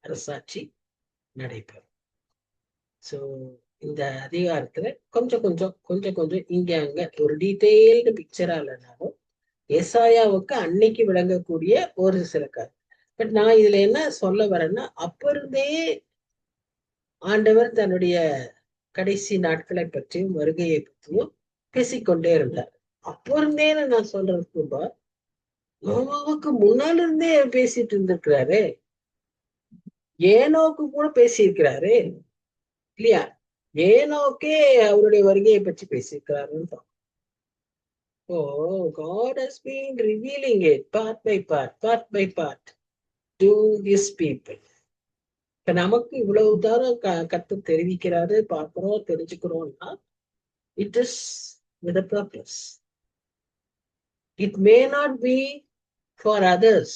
அரசாட்சி நடைபெறும். சோ இந்த அதிகாரத்துல கொஞ்சம் இங்க அங்க ஒரு டீட்டெயில்டு பிக்சரா இல்லைனாலும் ஏசாயாவுக்கு அன்னைக்கு விளங்கக்கூடிய ஒரு சில காரியம். பட் நான் இதுல என்ன சொல்ல வரேன்னா, அப்ப இருந்தே ஆண்டவர் தன்னுடைய கடைசி நாட்களை பற்றியும் வருகையை பற்றியும் பேசிக்கொண்டே இருந்தார். அப்போ இருந்தேன்னு நான் சொல்றதுக்கு நோவாவுக்கு முன்னால இருந்தே பேசிட்டு இருந்திருக்கிறாரு. ஏனோக்கு கூட பேசியிருக்கிறாரு இல்லையா? ஏனோக்கே அவருடைய வருகையை பற்றி பேசியிருக்கிறாருன்னு தான். Oh, God has been revealing it part by part to his people. இப்ப நமக்கு இவ்வளவு தூரம் கத்து தெரிவிக்கிறாரு, பார்க்கிறோம், தெரிஞ்சுக்கிறோம்னா it is with a purpose. It may not be for others.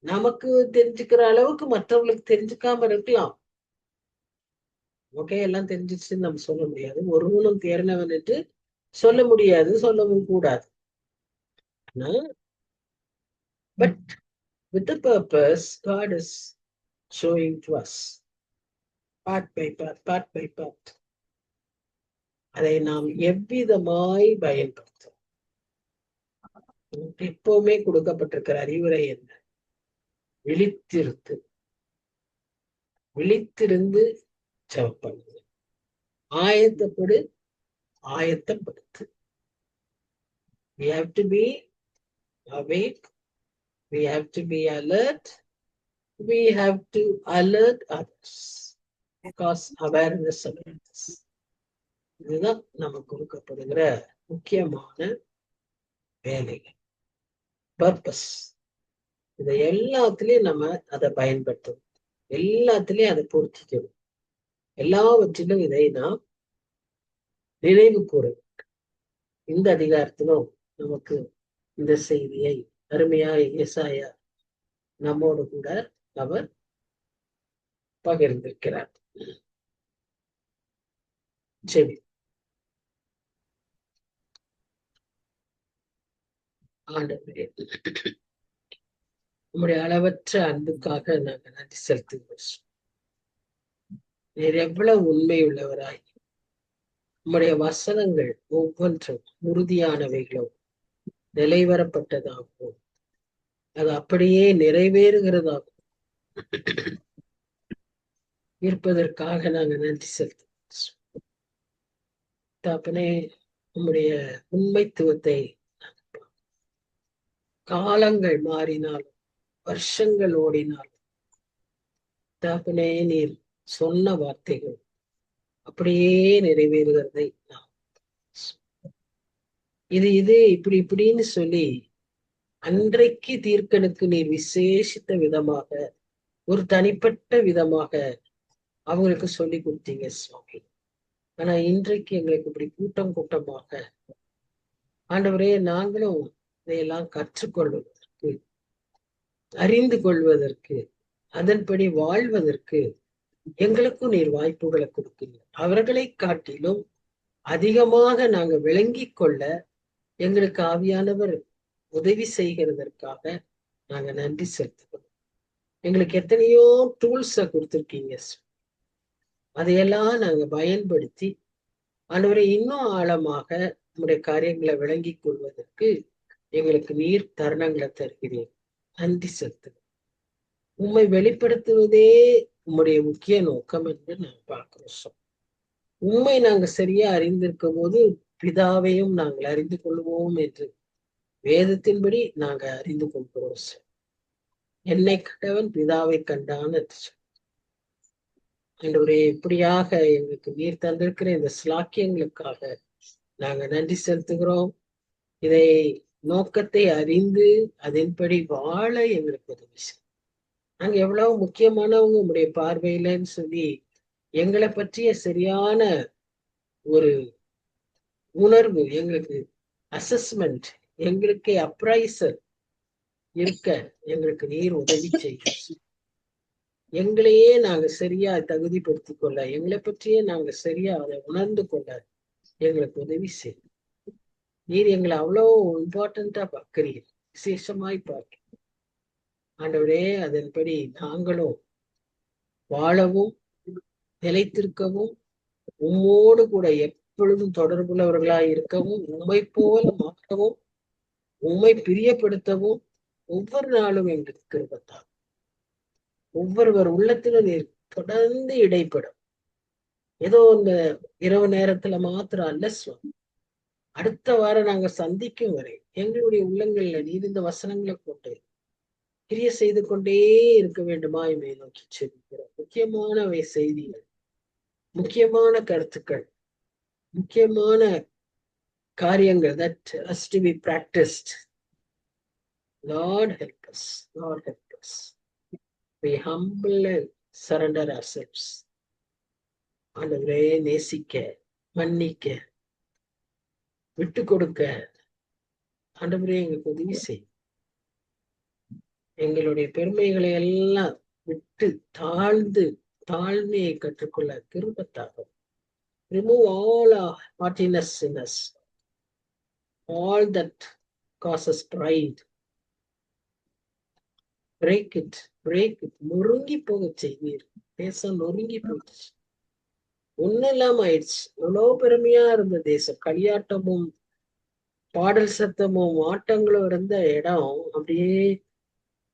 நமக்கு தெரிஞ்சுக்கிற அளவுக்கு மற்றவங்களுக்கு தெரிஞ்சுக்காம இருக்கலாம். ஓகே, எல்லாம் தெரிஞ்சிச்சுன்னு நம்ம சொல்ல முடியாது. ஒருவனும் தேர்ந்தவன் என்று சொல்ல முடியாது, சொல்லவும் கூடாது. But with the purpose, God is showing to us part by part. அதை நாம் எவ்விதமாய் பயன்படுத்தும். எப்பவுமே கொடுக்கப்பட்டிருக்கிற அறிவுரை என்ன? விழித்திருந்து ஜெபம் பண்ணுது, ஆயத்தப்படுத்து. We have to be awake, we have to be alert, we have to alert others because awareness of this. இதுதான் நமக்கு கொடுக்கப்படுகிற முக்கியமான வேலைகள், பர்பஸ். இதை எல்லாத்துலயும் நம்ம அதை பயன்படுத்தணும், எல்லாத்துலயும் அதை பொருத்திக்கணும். எல்லாவற்றிலும் இதை நாம் நினைவு கூற. இந்த அதிகாரத்திலும் நமக்கு இந்த செய்தியை அருமையாய் ஏசாயா நம்மோடு கூட அவர் பகிர்ந்திருக்கிறார். சரி, ஆண்டவரே, உம்முடைய அளவற்ற அன்புக்காக நாங்கள் நன்றி செலுத்துகிறோம். நீர் எவ்வளவு உண்மை உள்ளவராய், உம்முடைய வசனங்கள் ஒவ்வொன்றும் உறுதியானவைகளும் நிலைவரப்பட்டதாகவும் அது அப்படியே நிறைவேறுகிறதாகவும் இருப்பதற்காக நாங்கள் நன்றி செலுத்துகிறோம். தகப்பனே, உம்முடைய உண்மைத்துவத்தை காலங்கள் மாறினாலும் வருஷங்கள் ஓடினாலும் தகப்பனே, நீர் சொன்ன வார்த்தைகள் அப்படியே நிறைவேறுகிறதை நாம் இது இப்படின்னு சொல்லி அன்றைக்கு தீர்க்கனுக்கு நீர் விசேஷித்த விதமாக ஒரு தனிப்பட்ட விதமாக அவங்களுக்கு சொல்லி கொடுத்தீங்க சுவாமி. ஆனா இன்றைக்கு எங்களுக்கு இப்படி கூட்டமாக ஆண்டவரே, நாங்களும் இதையெல்லாம் கற்றுக்கொள்வதற்கு, அறிந்து கொள்வதற்கு, அதன்படி வாழ்வதற்கு எங்களுக்கும் நீர் வாய்ப்புகளை கொடுக்கீங்க. அவர்களை காட்டிலும் அதிகமாக நாங்க விளங்கி கொள்ள எங்களுக்கு ஆவியானவர் உதவி செய்கிறதற்காக நாங்க நன்றி செலுத்துகிறோம். எங்களுக்கு எத்தனையோ டூல்ஸ கொடுத்துருக்கீங்க, அதையெல்லாம் நாங்க பயன்படுத்தி ஆண்டவரை இன்னும் ஆழமாக நம்முடைய காரியங்களை விளங்கி கொள்வதற்கு எங்களுக்கு நீர் தருணங்களை தருகிறேன். நன்றி செலுத்துகிறோம். உம்மை வெளிப்படுத்துவதே உம்முடைய முக்கிய நோக்கம் என்று நான் பார்க்கிறோம். உண்மை நாங்க சரியா அறிந்திருக்கும் போது பிதாவையும் நாங்கள் அறிந்து கொள்வோம் என்று வேதத்தின்படி நாங்க அறிந்து கொள்கிறோம். என்னை கண்டவன் பிதாவை கண்டான் ஆண்டவரே, இப்படியாக எங்களுக்கு நீர் தந்திருக்கிற இந்த சிலாக்கியங்களுக்காக நாங்க நன்றி செலுத்துகிறோம். இதை நோக்கத்தை அறிந்து அதன்படி வாழ எங்களுக்கு உதவி செய்யும். நாங்க எவ்வளவு முக்கியமானவங்க உங்களுடைய பார்வையிலன்னு சொல்லி எங்களை பற்றிய சரியான ஒரு உணர்வு, எங்களுக்கு அசஸ்மெண்ட், எங்களுக்கு அப்ரைசர் இருக்க எங்களுக்கு நீர் உதவி செய்யும். எங்களையே நாங்க சரியா தகுதிப்படுத்திக் கொள்ள, எங்களை பற்றியே நாங்க சரியா அதை உணர்ந்து கொள்ள எங்களுக்கு உதவி செய்யும். நீர் எங்களை அவ்வளோ இம்பார்ட்டண்டா பார்க்கிறீர், விசேஷமாய் பார்க்க. ஆண்டவரே, அதன்படி நாங்களும் வாழவும் நிலைத்திருக்கவும் உம்மோடு கூட எப்பொழுதும் தொடர்புள்ளவர்களாய் இருக்கவும் உண்மை போல மாற்றவும் உண்மை பிரியப்படுத்தவும் ஒவ்வொரு நாளும் எங்களுக்கு கிருபைத்தார். ஒவ்வொருவர் உள்ளத்திலும் நீர் தொடர்ந்து இடைப்படும். ஏதோ இந்த இரவு நேரத்துல மாத்திரம் அல்ல சுவாமி, அடுத்த வாரம் நாங்க சந்திக்கும் வரை எங்களுடைய உள்ளங்கள்ல நீர் இந்த வசனங்களை போட்டு கிரிய செய்து கொண்டே இருக்க வேண்டுமா இவை நோக்கி செல்கிறோம். முக்கியமான செய்திகள், முக்கியமான கருத்துக்கள், முக்கியமான காரியங்கள் that has to be practiced. Lord help us, Lord help us. We humble and surrender ourselves. ஆண்டவரே, நேசிக்க, மன்னிக்க, விட்டு கொடுக்க ஆண்டவரே எங்களுக்கு உதவி செய். எங்களுடைய பெருமைகளை எல்லாம் விட்டு தாழ்ந்து தாழ்மையை கற்றுக்கொள்ள கிருபைத்தாகும். Remove all our haughtiness in us, all that causes pride. Break it, break it. நொறுங்கி போக செய்வீர். தேசம் நொறுங்கி போயிடுச்சு, ஒன்னும் இல்லாம ஆயிடுச்சு. எவ்வளவு பெருமையா இருந்த தேசம், களியாட்டமும் பாடல் சத்தமும் ஆட்டங்களும் இருந்த இடம் அப்படியே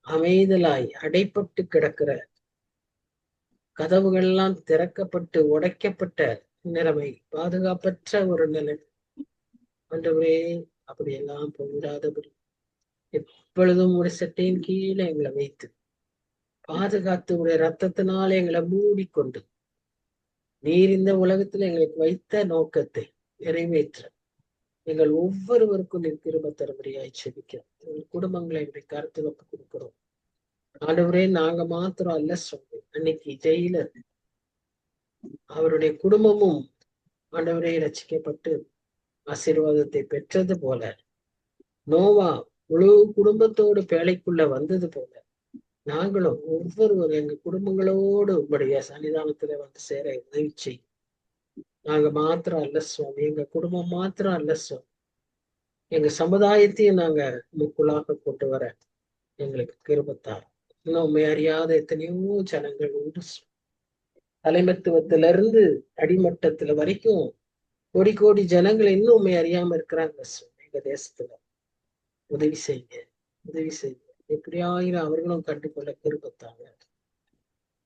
அமைதலாய் அடைப்பட்டு கிடக்கிற, கதவுகள்லாம் திறக்கப்பட்டு உடைக்கப்பட்ட நிலைமை, பாதுகாப்பற்ற ஒரு நிலை. ஆண்டவரே, அப்படியெல்லாம் போயிடாதபடி எப்பொழுதும் ஒரு சட்டையின் கீழே எங்களை வைத்து பாதுகாத்து உடைய ரத்தத்தினால எங்களை மூடிக்கொண்டு நீர் இந்த உலகத்துல எங்களுக்கு வைத்த நோக்கத்தை நிறைவேற்ற எங்கள் ஒவ்வொருவருக்கும் நீர் கிருபை தரும்படியாய் செபிக்கிறோம். எங்கள் குடும்பங்களை எங்களுடைய கருத்தில் ஒப்பு கொடுக்கிறோம். ஆண்டவரே, நாங்க மாத்திரம் அல்ல சொல்லி, அன்னைக்கு ஜெயிலர் அவருடைய குடும்பமும் ஆண்டவரே ரட்சிக்கப்பட்டு ஆசீர்வாதத்தை பெற்றது போல, நோவா முழு குடும்பத்தோடு பேழைக்குள்ள வந்தது போல, நாங்களும் ஒவ்வொருவரும் எங்க குடும்பங்களோடு உங்களுடைய சன்னிதானத்துல வந்து சேர உதவி செய்யும். நாங்க மாத்திரம் அல்ல சுவாமி, எங்க குடும்பம் மாத்திரம் அல்ல சுவாமி, எங்க சமுதாயத்தையும் நாங்க முக்குள்ளாக கொண்டு வர எங்களுக்கு கிருபைத்தார். இன்னும் உண்மை அறியாத எத்தனையோ ஜனங்கள் உண்டு. தலைமத்துவத்திலிருந்து அடிமட்டத்துல வரைக்கும் கோடி கோடி ஜனங்கள் இன்னும் உண்மை அறியாம இருக்கிறாங்க எங்க தேசத்துல. உதவி செய்யுங்க, உதவி செய்யுங்க. எப்படியாயிரம் அவர்களும் கண்டுகொள்ள கிருபைத்தாங்க.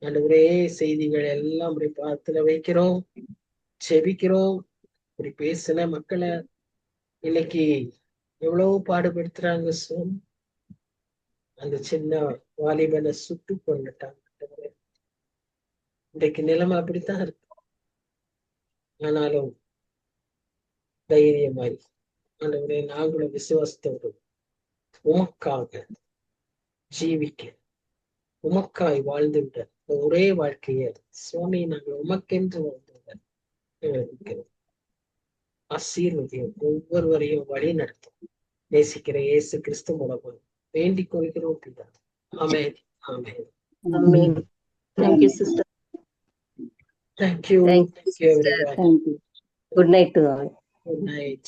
ஆண்டவரே, செய்திகள் எல்லாம் அப்படி பாத்துல வைக்கிறோம், செபிக்கிறோம். இப்படி பேசின மக்களை இன்னைக்கு எவ்வளவு பாடுபடுத்துறாங்க சோம். அந்த சின்ன வாலிபனை சுட்டு கொண்டுட்டாங்க. இன்றைக்கு நிலைமை அப்படித்தான் இருக்கு. ஆனாலும் தைரியமாய் ஆண்டவரே, நாங்களும் விசுவாசத்தோடு உமக்காக ஜீவிக்க, உமக்காய் வாழ்ந்துவிட ஒரே வாழ்க்கையை சுவாமி நாங்கள் உமக்கென்று வாழ்ந்துவிட எங்களுக்கு ஆசீர்வதியும், ஒவ்வொருவரையும் வழி நடத்தும். நேசிக்கிற இயேசு கிறிஸ்து மூலமாக வேண்டிக் கொள்கிறோம் பிதா. ஆமென், ஆமென். Thank you, sister. Thank you. Thank you, everyone. Good night to all. Good night.